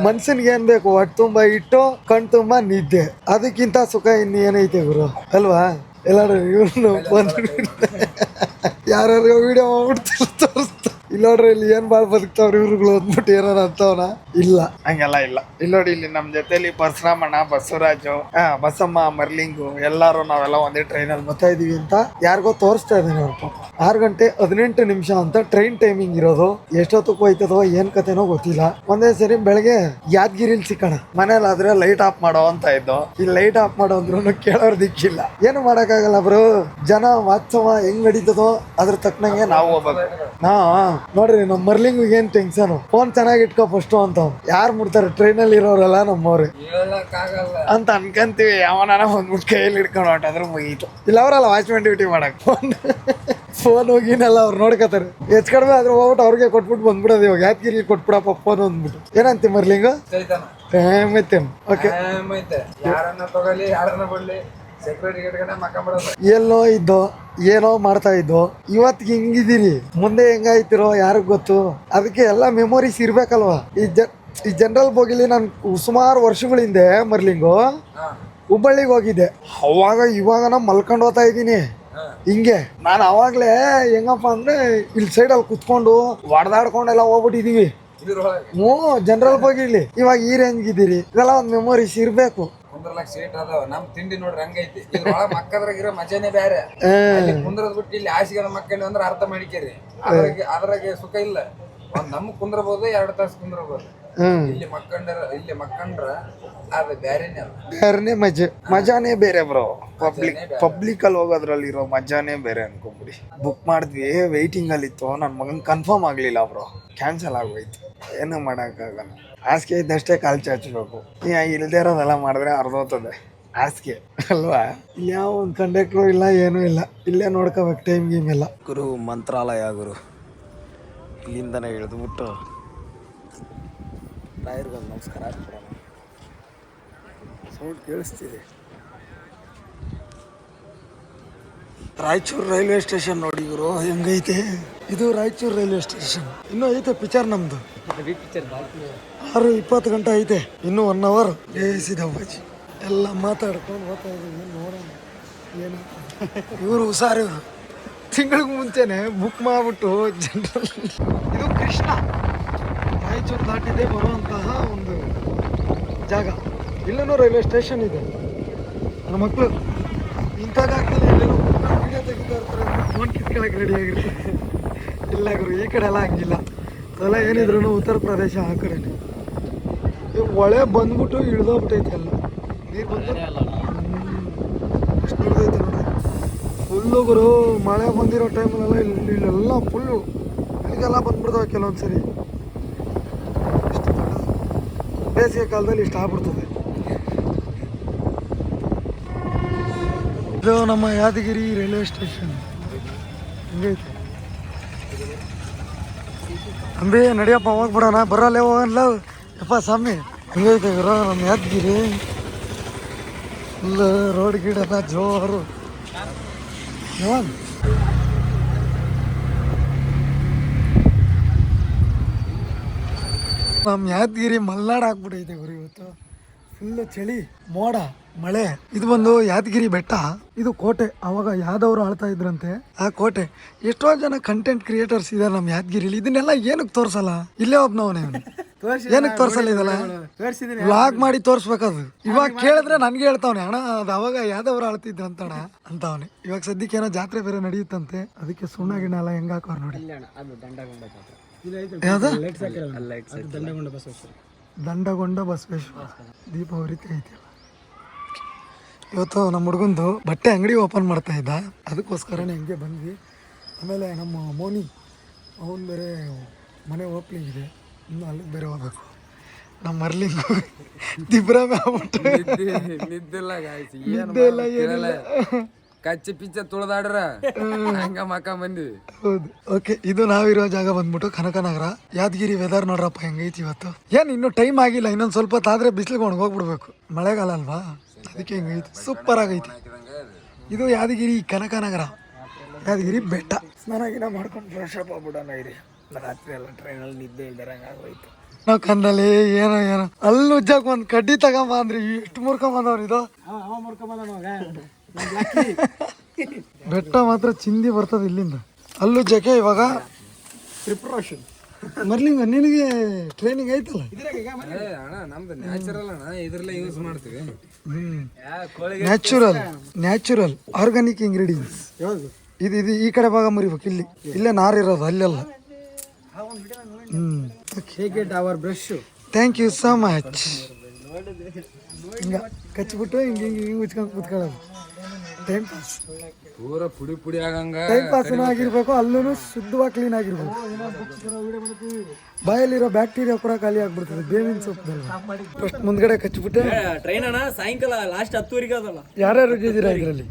ಮನ್ಸನ್ಗೆ ಏನ್ ಬೇಕು? ಹೊಟ್ಟೆ ತುಂಬಾ ಇಟ್ಟು ಕಣ್ ತುಂಬಾ ನಿದ್ದೆ. ಅದಕ್ಕಿಂತ ಸುಖ ಇನ್ನೇನೈತೆ ಗುರು ಅಲ್ವಾ? ಎಲ್ಲಾರು ಇವ್ರನ್ನು ಯಾರು ವಿಡಿಯೋ ಮಾಡ್ಬಿಡ್ತಾರೆ ತೋರಿಸ್ತಾರೆ. ಇಲ್ಲಿ ನೋಡ್ರಿ ಇಲ್ಲಿ ಏನ್ ಬಾಳ್ ಬದುಕ್ತಾವ್ರಿ ಇವ್ರುಗಳು ಅಂದ್ಬಿಟ್ಟು ಏನಾರ ಅಂತವನ ಇಲ್ಲ ಹಂಗೆಲ್ಲ ಇಲ್ಲ. ಇಲ್ಲಿ ನೋಡಿ ಇಲ್ಲಿ ನಮ್ ಜೊತೆಲಿ ಪರಶುರಾಮಣ್ಣ, ಬಸವರಾಜು, ಬಸಮ್ಮ, ಮರ್ಲಿಂಗು ಎಲ್ಲಾರು ನಾವೆಲ್ಲ ಒಂದೇ ಟ್ರೈನಲ್ಲಿ ಬರ್ತಾ ಇದೀವಿ ಅಂತ ಯಾರಿಗೋ ತೋರಿಸ್ತಾ ಇದ್ದೀನಿ ಅವ್ರ ಪಾಪ. 6 ಗಂಟೆ 18 ನಿಮಿಷ ಅಂತ ಟ್ರೈನ್ ಟೈಮಿಂಗ್ ಇರೋದು. ಎಷ್ಟೊತ್ತಕ್ಕೂ ಹೋಯ್ತದೋ ಏನ್ ಕತೆನೋ ಗೊತ್ತಿಲ್ಲ. ಒಂದೇ ಸರಿ ಬೆಳಗ್ಗೆ ಯಾದಗಿರಿಲಿ ಸಿಕ್ಕಣ. ಮನೇಲಾದ್ರೆ ಲೈಟ್ ಆಫ್ ಮಾಡೋ ಅಂತ ಇದ್ದು, ಈ ಲೈಟ್ ಆಫ್ ಮಾಡೋ ಅಂದ್ರೂ ಕೇಳೋರ್ ದಿಕ್ಕಿಲ್ಲ. ಏನು ಮಾಡಕ್ಕಾಗಲ್ಲ ಬ್ರೋ. ಜನ ವಾಸ್ತವ ಹೆಂಗ್ ನಡೀತದೋ ಅದ್ರ ತಕ್ಕನಂಗೆ ನಾವು ಹೋಗ್ಬೇಕು. ನೋಡ್ರಿ ನಮ್ ಮರ್ಲಿಂಗ್ ಏನ್ ಟೆನ್ಷನ್, ಫೋನ್ ಚೆನ್ನಾಗಿ ಇಟ್ಕೋ ಫಸ್ಟ್ ಅಂತ. ಯಾರು ಮುಡ್ತಾರೆ ಟ್ರೈನಲ್ಲಿ ಇರೋರೆಲ್ಲ ನಮ್ಮವ್ರೆ ಅಂತ ಅನ್ಕಂತೀವಿ. ಯಾವನಾನ ಬಂದ್ಬಿಟ್ಟು ಕೈಯಲ್ಲಿ ಹಿಡ್ಕೊಂಡು ಹೊಂಟಾದ್ರೆ ಮುಗೀತು. ಇಲ್ಲ ಅವರಲ್ಲ ವಾಚ್ಮೆನ್ ಡ್ಯೂಟಿ ಮಾಡಕ್ ಫೋನ್ ಹೋಗಿನಲ್ಲ ಅವ್ರು ನೋಡ್ಕೋತಾರೆ. ಹೆಚ್ಚು ಕಡಿಮೆ ಆದ್ರೆ ಹೋಗ್ಬಿಟ್ಟು ಅವ್ರಿಗೆ ಕೊಟ್ಬಿಟ್ಟು ಬಂದ್ಬಿಡೋದು. ಇವಾಗ ಯಾದಗಿರಿ ಕೊಟ್ಬಿಡಪ್ಪ ಫೋನ್ ಅಂದ್ಬಿಟ್ಟು. ಏನಂತಿ ಮರ್ಲಿಂಗ್? ಓಕೆ ಯಾರನ್ನ ತಗೊಳ್ಳಿ ಯಾರನ್ನ ಬಿಡ್ಲಿ ಸೆಕ್ಯೂರಿಟಿ ಗಿಟ್ಕೊಂಡೆ ಮಕ್ಕಂಬಿಡೋದು. ಎಲ್ಲೋ ಇದ್ದೋ ಏನೋ ಮಾಡ್ತಾ ಇದ್ದೋ ಇವತ್ತಿಗೆ ಹಿಂಗಿದ್ದೀರಿ, ಮುಂದೆ ಹೆಂಗಾಯ್ತಿರೋ ಯಾರಿಗ್ ಗೊತ್ತು. ಅದಕ್ಕೆ ಎಲ್ಲ ಮೆಮೊರೀಸ್ ಇರ್ಬೇಕಲ್ವಾ. ಈ ಜನರಲ್ ಬೋಗಿಲಿ ನಾನು ಸುಮಾರು ವರ್ಷಗಳ ಹಿಂದೆ ಮರ್ಲಿಂಗು ಹುಬ್ಬಳ್ಳಿಗೆ ಹೋಗಿದ್ದೆ. ಇವಾಗ ನಾ ಮಲ್ಕೊಂಡು ಹೋಗ್ತಾ ಇದ್ದೀನಿ ಹಿಂಗೆ. ನಾನು ಅವಾಗ್ಲೇ ಹೆಂಗಪ್ಪ ಅಂದ್ರೆ ಇಲ್ಲಿ ಸೈಡಲ್ಲಿ ಕುತ್ಕೊಂಡು ಹೊಡೆದಾಡ್ಕೊಂಡೆಲ್ಲ ಹೋಗ್ಬಿಟ್ಟಿದೀವಿ. ಜನರಲ್ ಬೋಗಿಲಿ ಇವಾಗ ಈ ರೇಂಜ್ ಇದ್ದೀರಿ. ಇದೆಲ್ಲ ಒಂದು ಮೆಮೊರೀಸ್ ಇರ್ಬೇಕು. ಕುಂದ್ರಲಕ್ ಸೀಟ್ ಅದಾವ. ನಮ್ ತಿಂಡಿ ನೋಡ್ರಿ ಹಂಗೈತಿ. ಮಕ್ಕದ್ರಾಗಿರೋ ಮಜಾನೇ ಬೇರೆ. ಕುಂದ್ರದ್ ಬಿಟ್ಟು ಇಲ್ಲಿ ಹಾಸಿಗೆ ಮಕ್ಕಳು ಅಂದ್ರೆ ಅರ್ಥ ಮಾಡಿಕೇರಿ. ಅದ್ರಾಗೆ ಸುಖ ಇಲ್ಲ. ಒಂದ್ ನಮ್ ಕುಂದ್ರಬಹುದು, 2 ತಾಸು ಕುಂದ್ರಬಹುದು. ಇಲ್ಲಿ ಮಕ್ಕಂಡ್ರ ಅದು ಬೇರೆನೇ ಮಜಾನೇ ಬೇರೆ ಬ್ರೋ. ಪಬ್ಲಿಕ್ ಅಲ್ಲಿ ಹೋಗೋದ್ರಲ್ಲಿ ಇರೋ ಮಜಾನೇ ಬೇರೆ ಅನ್ಕೊಂಬಿಡಿ. ಬುಕ್ ಮಾಡಿದ್ವಿ, ವೆಯ್ಟಿಂಗ್ ಅಲ್ಲಿ ಇತ್ತು. ನನ್ನ ಮಗನ್ ಕನ್ಫರ್ಮ್ ಆಗ್ಲಿಲ್ಲ ಬ್ರೋ, ಕ್ಯಾನ್ಸಲ್ ಆಗೋಯ್ತು. ಏನು ಮಾಡೋಕ್ಕಾಗಲ್ಲ. ಹಾಸಿಗೆ ಇದ್ದಷ್ಟೇ ಕಾಲು ಚಾಚಬೇಕು. ಇಲ್ದೇ ಇರೋದೆಲ್ಲ ಮಾಡಿದ್ರೆ ಅರ್ಧೋಗ್ತದೆ ಹಾಸಿಗೆ ಅಲ್ವಾ. ಇಲ್ಲಿ ಯಾವ ಒಂದು ಕಂಡಕ್ಟ್ರು ಇಲ್ಲ, ಏನೂ ಇಲ್ಲ. ಇಲ್ಲೇ ನೋಡ್ಕೋಬೇಕು ಟೈಮ್ ಗೀಮ್ ಎಲ್ಲ. ಗುರು ಮಂತ್ರಾಲಯ ಗುರು. ಇಲ್ಲಿಂದನೇ ಇಳಿದ್ಬಿಟ್ಟು ರಾಯರ್ಗೊಂದು ನಮಸ್ಕಾರ ಹಾಕ್ಬಿಡೋಣ. ಸೌಂಡ್ ಕೇಳಿಸ್ತಿದೆ. ರಾಯಚೂರು ರೈಲ್ವೆ ಸ್ಟೇಷನ್ ನೋಡಿ ಗುರು ಹೆಂಗೈತೆ. ಇದು ರಾಯಚೂರು ರೈಲ್ವೆ ಸ್ಟೇಷನ್. ಇನ್ನೂ ಐತೆ ಪಿಕ್ಚರ್ ನಮ್ದು. 6:20 ಗಂಟೆ ಐತೆ. ಇನ್ನೂ 1 ಅವರ್. ಬೇಯಿಸಿದವ್ವಾಜಿ ಎಲ್ಲ ಮಾತಾಡ್ಕೊಂಡು ಹೋಗ್ತಾ ಇದ್ದೀವಿ. ನೋಡೋಣ ಏನು. ಇವರು ಹುಷಾರಿವರು ತಿಂಗಳಿಗೆ ಮುಂಚೆನೆ ಬುಕ್ ಮಾಡಿಬಿಟ್ಟು ಜನರಲ್. ಇದು ಕೃಷ್ಣ ರಾಯಚೂರು ದಾಟಿದೆ ಬರುವಂತಹ ಒಂದು ಜಾಗ. ಇಲ್ಲೂ ರೈಲ್ವೆ ಸ್ಟೇಷನ್ ಇದೆ. ನನ್ನ ಮಕ್ಕಳು ಇಂಥ ಜಾಗದಲ್ಲಿ ಎಲ್ಲೇನೋ ವಿಡಿಯೋ ತೆಗಿತಾ ಇರ್ತಾರೆ, ಫೋನ್ ಕಿತ್ಕೊಳ್ಳೋಕೆ ರೆಡಿ ಆಗಿರ್ತಾರೆ. ಇಲ್ಲ ಗುರು, ಈ ಕಡೆ ಎಲ್ಲ ಹಂಗಿಲ್ಲ. ಅದೆಲ್ಲ ಏನಿದ್ರು ಉತ್ತರ ಪ್ರದೇಶ ಆ ಕಡೆನೆ. ಹೊಳೆ ಬಂದ್ಬಿಟ್ಟು ಇಳಿದೋಗ್ಬಿಟ್ಟೈತೆ ಎಲ್ಲ. ನೀರು ಬಂದು ಅಷ್ಟು ಇಳಿದೈತೆ ನೋಡಿ. ಫುಲ್ಲು ಗುರು. ಮಳೆ ಬಂದಿರೋ ಟೈಮಲ್ಲೆಲ್ಲ ಇಲ್ಲೆಲ್ಲ ಫುಲ್ಲು ಇಲ್ಲಿಗೆಲ್ಲ ಬಂದ್ಬಿಡ್ತಾವೆ ಕೆಲವೊಂದ್ಸರಿ. ಇಷ್ಟು ಬೇಸಿಗೆ ಕಾಲದಲ್ಲಿ ಇಷ್ಟು ಆಗ್ಬಿಡ್ತದೆ. ಇದು ನಮ್ಮ ಯಾದಗಿರಿ ರೈಲ್ವೆ ಸ್ಟೇಷನ್ ಹಿಂಗೈತೆ. ಅಂಬಿ ನಡಿಯಪ್ಪ ಹೋಗ್ಬಿಡೋಣ. ಬರಲ್ಲೇ ಹೋಗಲ್ಲ ಯಪ್ಪ ಸ್ವಾಮಿ. ಹಿಂಗೈತೆ ಗುರು ನಮ್ಮ ಯಾದಗಿರಿ. ಫುಲ್ ರೋಡ್ ಗಿಡನ ಜೋರು. ನಮ್ಮ ಯಾದಗಿರಿ ಮಲ್ನಾಡು ಆಗ್ಬಿಟ್ಟೈತೆ ಗುರು ಇವತ್ತು. ಫುಲ್ಲು ಚಳಿ, ಮೋಡ, ಮಳೆ. ಇದು ಬಂದು ಯಾದಗಿರಿ ಬೆಟ್ಟ. ಇದು ಕೋಟೆ. ಅವಾಗ ಯಾದವರು ಆಳ್ತಾ ಇದ್ರಂತೆ ಆ ಕೋಟೆ. ಎಷ್ಟೋ ಜನ ಕಂಟೆಂಟ್ ಕ್ರಿಯೇಟರ್ಸ್ ಇದಾರೆ ನಮ್ಮ ಯಾದಗಿರಿಲಿ. ಇದನ್ನೆಲ್ಲ ಏನಕ್ಕೆ ತೋರ್ಸಲ್ಲ? ಇಲ್ಲೇ ಒಬ್ನವನೇ ಏನಕ್ಕೆ ತೋರ್ಸಲ್ಲ? ಇದೆಲ್ಲ ವ್ಲಾಗ್ ಮಾಡಿ ತೋರ್ಸ್ಬೇಕದು. ಇವಾಗ ಕೇಳಿದ್ರೆ ನನ್ಗೆ ಹೇಳ್ತಾವನೆ, ಅಣ್ಣ ಅದು ಅವಾಗ ಯಾದವರು ಆಳ್ತಿದ್ರು ಅಂತಣ ಅಂತವನೆ. ಇವಾಗ ಸದ್ಯಕ್ಕೆ ಏನೋ ಜಾತ್ರೆ ಬೇರೆ ನಡೆಯುತ್ತಂತೆ, ಅದಕ್ಕೆ ಸುಣ್ಣ ಗಿಣ್ಣ ಎಲ್ಲ ಹೆಂಗ್ ಹಾಕೋರು ನೋಡಿ. ದಂಡಗೊಂಡ ಬಸವೇಶ್ವರ ದೀಪ ಹೊರಿತಾ ಐತಿ. ಇವತ್ತು ನಮ್ಮ ಹುಡುಗಂದು ಬಟ್ಟೆ ಅಂಗಡಿ ಓಪನ್ ಮಾಡ್ತಾ ಇದ್ದ, ಅದಕ್ಕೋಸ್ಕರನೇ ಹಿಂಗೆ ಬಂದ್ವಿ. ಆಮೇಲೆ ನಮ್ಮ ಮೋನಿ ಅವನು ಬೇರೆ ಮನೆ ಓಪನಿಂಗ್ ಇದೆ, ಇನ್ನು ಅಲ್ಲಿಗೆ ಬೇರೆ ಹೋಗ್ಬೇಕು. ನಮ್ಮ ಮರ್ಲಿಂಗು ದಿಬ್ರಾಮೆ ಆಗ್ಬಿಟ್ಟು ನಿದ್ದೆ ಇಲ್ಲ ಏನಿಲ್ಲ. ಕಚ್ಚಿ ಪಿಚ್ಚ ತುಳಿದಾಡ್ರ ಹಂಗ ಮಕ್ಕ ಬಂದಿವಿ. ಹೌದು. ಓಕೆ, ಇದು ನಾವಿರೋ ಜಾಗ ಬಂದ್ಬಿಟ್ಟು ಕನಕನಗರ. ಯಾದಗಿರಿ ವೆದರ್ ನೋಡ್ರಪ್ಪ ಹೆಂಗೈತಿ ಇವತ್ತು. ಏನ್ ಇನ್ನು ಟೈಮ್ ಆಗಿಲ್ಲ, ಇನ್ನೊಂದ್ ಸ್ವಲ್ಪ ಹೊತ್ತಾದ್ರೆ ಬಿಸಿಲಿಗೆ ಒಣಗೋಗ್ಬಿಡ್ಬೇಕು. ಮಳೆಗಾಲ ಅಲ್ವಾ, ಅದಕ್ಕೆ ಹೆಂಗೈತಿ. ಸೂಪರ್ ಆಗೈತಿ. ಇದು ಯಾದಗಿರಿ ಕನಕನಗರ, ಯಾದಗಿರಿ ಬೆಟ್ಟ. ಸ್ನಾನ ಗಿನ ಮಾಡ್ಕೊಂಡು ಫ್ರೆಶ್ ಅಪ್ ಆಗ್ಬಿಡೋಣ. ಇರಿ, ರಾತ್ರಿ ಎಲ್ಲ ಟ್ರೈನಲ್ಲಿ ನಿದ್ದೆ ಇಲ್ದಾರಂಗ ಆಗೋಯ್ತು. ನಾವು ಕಂದಲ್ಲಿ ಏನೋ ಅಲ್ಲಿ ಉಜ್ಜಾಕ ಒಂದ್ ಕಡ್ಡಿ ತಗೊಂಬ ಅಂದ್ರಿ, ಎಷ್ಟು ಮುರ್ಕೊಂಬಂದವ್ರು. ಇದು ಬೆಟ್ಟ ಮಾತ್ರ ಚಿಂದಿ ಬರ್ತದೆ ಇಲ್ಲಿಂದ. ಅಲ್ಲುಜ್ಜಕ್ಕೆ ಇವಾಗ ಪ್ರಿಪ್ರೇಷನ್ ಮರ್ಲಿಂಗ ನಿನಗೆ ಟ್ರೈನಿಂಗ್ ಐತಲ್ಲ. ಅಣ್ಣ ನಮ್ದು ನ್ಯಾಚುರಲ್ ಅಣ್ಣ, ಇದ್ರಲ್ಲೇ ಯೂಸ್ ಮಾಡ್ತೀವಿ. Natural organic ingredients. ಯಾವುದು ಇದು ಈ ಕಡೆ ಭಾಗ ಮುರಿಬೇಕು, ಇಲ್ಲೇ ನಾರಿರೋದು ಅಲ್ಲೆಲ್ಲ. Take it our brush. Thank you so much. ಹಿಂಗ ಕಚ್ಚಿಬಿಟ್ಟು ಹಿಂಗೆ ಉಚ್ಕೊಂಡು ಕೂತ್ಕೊಳ್ಳೋದು. ಟೈಮ್ ಪಾಸ್, ಪೂರ ಪುಡಿ ಪುಡಿ ಆಗಂಗ ಟೈಮ್ ಪಾಸ್ನೂ ಆಗಿರ್ಬೇಕು, ಅಲ್ಲೂ ಶುದ್ಧವಾಗಿ ಕ್ಲೀನ್ ಆಗಿರ್ಬೇಕು. ಬಾಯಲ್ಲಿರೋ ಬ್ಯಾಕ್ಟೀರಿಯಾ ಕೂಡ ಖಾಲಿ ಆಗ್ಬಿಡ್ತದೆ ಬೇವಿನ ಸೊಪ್ಪು. ಫಸ್ಟ್ ಮುಂದ್ಗಡೆ ಕಚ್ಚಿಬಿಟ್ಟು ಟ್ರೈನ್ ಅಣ್ಣ ಸಾಯಂಕಾಲ ಲಾಸ್ಟ್ 10:00 ಅದಲ್ಲ. ಯಾರ್ಯಾರು ಇದ್ದೀರಾ ಇದರಲ್ಲಿ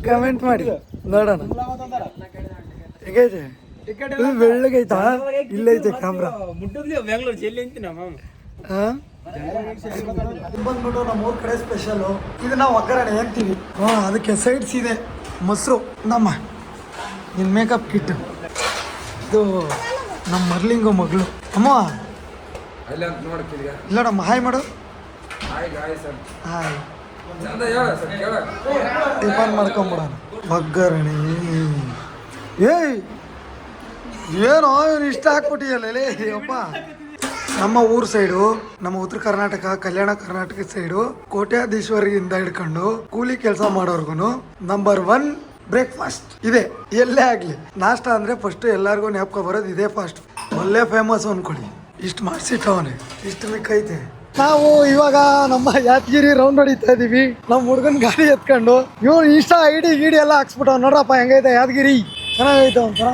ಕಮೆಂಟ್ ಮಾಡಿ ನೋಡೋಣ. ಹೇಗೈತೆ? ಇದು ಬೆಳ್ಳಗೈತಾ? ಇಲ್ಲೈತೆ ಕ್ಯಾಮ್ರಾ. ಮುಟ್ಟದ್ಲಿ ಬೆಂಗಳೂರು ಜೈಲಿ ಅಂತೀನಿ ನಮ್ಮ ಬಂದ್ಬಿಟ್ಟು ನಮ್ಮ ಊರ್ ಕಡೆ ಸ್ಪೆಷಲು ಇದನ್ನ ಒಗ್ಗರಣೆ ಅಂತೀವಿ. ಅದಕ್ಕೆ ಸೈಡ್ಸ್ ಇದೆ, ಮೊಸರು, ನಮ್ಮ ನಿನ್ನ ಮೇಕಪ್ ಕಿಟ್, ಇದು ನಮ್ಮ ಮರ್ಲಿಂಗು ಮಗಳು. ಅಮ್ಮ ಅಲ್ಲ ಅಂತ ನೋಡ್ತೀವಿ. ಇಲ್ಲ ನಮ್ಮ ಹಾಯ್ ಮಾಡು. Hi sir. ಹಾಯ್. ಚಂದ ಹೇಳ ಸರ್, ಕೇಳ. ಟಿಫನ್ ಮಾಡ್ಕೊಂಬಿಡೋಣ. ಒಗ್ಗರಣೆ. ಏಯ್ ಏನೋ ಇವನು ಇಷ್ಟ ಹಾಕ್ಬಿಟ್ಟಿಯಲ್ಲೇ ಅಪ್ಪ. ನಮ್ಮ ಊರ್ ಸೈಡು, ನಮ್ಮ ಉತ್ತರ ಕರ್ನಾಟಕ, ಕಲ್ಯಾಣ ಕರ್ನಾಟಕ ಸೈಡು ಕೋಟ್ಯಾಧೀಶ್ವರಿಯಿಂದ ಹಿಡ್ಕೊಂಡು ಕೂಲಿ ಕೆಲಸ ಮಾಡೋರ್ಗು ನಂಬರ್ 1 ಬ್ರೇಕ್ಫಾಸ್ಟ್ ಇದೆ. ಎಲ್ಲೇ ಆಗ್ಲಿ ನಾಷ್ಟ ಅಂದ್ರೆ ಫಸ್ಟ್ ಎಲ್ಲಾರ್ಗು ಜ್ಞಾಪಕ ಬರೋದು ಇದೇ ಫಾಸ್ಟ್. ಒಳ್ಳೆ ಫೇಮಸ್ ಅನ್ಕೊಳ್ಳಿ. ಇಷ್ಟು ಮಾಡಿಸಿಟ್ಟವನೆ, ಇಷ್ಟು ಮಿಕ್ಕೈತೆ. ನಾವು ಇವಾಗ ನಮ್ಮ ಯಾದಗಿರಿ ರೌಂಡ್ ಹೊಡಿತಾ ಇದೀವಿ. ನಮ್ಮ ಹುಡುಗನ ಗಾಡಿ ಎತ್ಕೊಂಡು ಇವ್ನು ಇಷ್ಟ ಐಡಿ ಎಲ್ಲ ಹಾಕ್ಸ್ಬಿಟ್ಟವ್. ನೋಡ್ರಪ್ಪ ಹೆಂಗೈತೆ ಯಾದಗಿರಿ, ಚೆನ್ನಾಗೈತೆ. ಒಂಥರ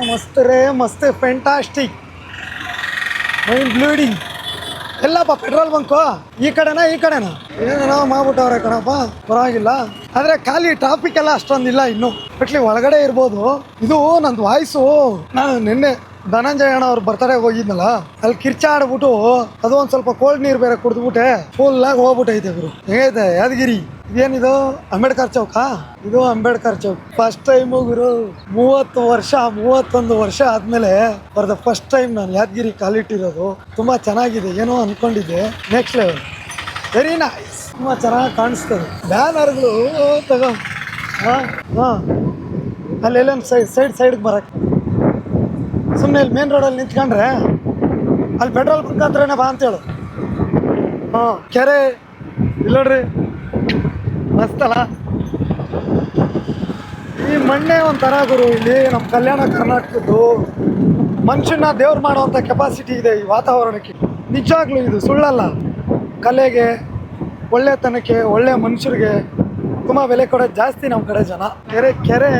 ಮಸ್ತ್ ಫ್ಯಾಂಟಾಸ್ಟಿಕ್, ಮೈಂಡ್ ಬ್ಲೂಡಿಂಗ್. ಎಲ್ಲಪ್ಪ ಪೆಟ್ರೋಲ್ ಬಂಕು ಈ ಕಡೆನಾ ಏನೇನೋ ಮಾಡ್ಬಿಟ್ಟವ್ರೆ ಕಣಪ್ಪ, ಪರವಾಗಿಲ್ಲ. ಆದ್ರೆ ಖಾಲಿ ಟ್ರಾಫಿಕ್ ಎಲ್ಲ ಅಷ್ಟೊಂದಿಲ್ಲ ಇನ್ನು. ಬಟ್ಲಿ ಒಳಗಡೆ ಇರ್ಬೋದು. ಇದು ನಂದು ವಾಯ್ಸು ನಾನು ನಿನ್ನೆ ಧನಂಜಯ ಅಣ್ಣ ಅವ್ರು ಬರ್ತಡೆಗೆ ಹೋಗಿದ್ನಲ್ಲ, ಅಲ್ಲಿ ಕಿರ್ಚಾಡ್ಬಿಟ್ಟು ಅದು ಒಂದ್ ಸ್ವಲ್ಪ ಕೋಲ್ಡ್ ನೀರು ಬೇರೆ ಕುಡಿದ್ಬಿಟ್ಟೆ ಫುಲ್ ಆಗಿ ಹೋಗ್ಬಿಟ್ಟೈತೆ ಗುರು. ಹೇಗೈತೆ ಯಾದಗಿರಿ? ಇದೇನಿದು ಅಂಬೇಡ್ಕರ್ ಚೌಕಾ? ಇದು ಅಂಬೇಡ್ಕರ್ ಚೌಕ್. ಫಸ್ಟ್ ಟೈಮ್ ಗುರು 31 ವರ್ಷ ಆದ್ಮೇಲೆ ಫಾರ್ ದ ಫಸ್ಟ್ ಟೈಮ್ ನಾನು ಯಾದಗಿರಿ ಕಾಲಿಟ್ಟಿರೋದು. ತುಂಬಾ ಚೆನ್ನಾಗಿದೆ, ಏನೋ ಅನ್ಕೊಂಡಿದ್ದೆ, ನೆಕ್ಸ್ಟ್ ಲೆವೆಲ್, ವೆರಿ ನೈಸ್. ತುಂಬಾ ಚೆನ್ನಾಗಿ ಕಾಣಿಸ್ತದೆ. ಬ್ಯಾನರ್ಗಳು ತಗೋ. ಅಲ್ಲೆಲ್ಲ ಸೈಡ್ಗೆ ಬರಕ್ಕೆ ಸುಮ್ಮನೆ ಇಲ್ಲಿ ಮೇನ್ ರೋಡಲ್ಲಿ ನಿಂತ್ಕೊಂಡ್ರೆ ಅಲ್ಲಿ ಪೆಟ್ರೋಲ್ ಬಂಕ್ ಹತ್ರನೇ ಬಾ ಅಂತೇಳು. ಕೆರೆ ಇಲ್ಲ ನೋಡ್ರಿ, ಮಸ್ತಲ್ಲ. ಈ ಮಣ್ಣೆ ಒಂಥರ ಗುರು. ಇಲ್ಲಿ ನಮ್ಮ ಕಲ್ಯಾಣ ಕರ್ನಾಟಕದ್ದು ಮನುಷ್ಯನ ದೇವ್ರು ಮಾಡೋವಂಥ ಕೆಪಾಸಿಟಿ ಇದೆ ಈ ವಾತಾವರಣಕ್ಕೆ. ನಿಜವಾಗ್ಲೂ ಇದು ಸುಳ್ಳಲ್ಲ. ಕಲೆಗೆ, ಒಳ್ಳೆತನಕ್ಕೆ, ಒಳ್ಳೆ ಮನುಷ್ಯರಿಗೆ ತುಂಬ ಬೆಲೆ ಕೊಡೋದು ಜಾಸ್ತಿ ನಮ್ಮ ಕಡೆ ಜನ. ಕೆರೆ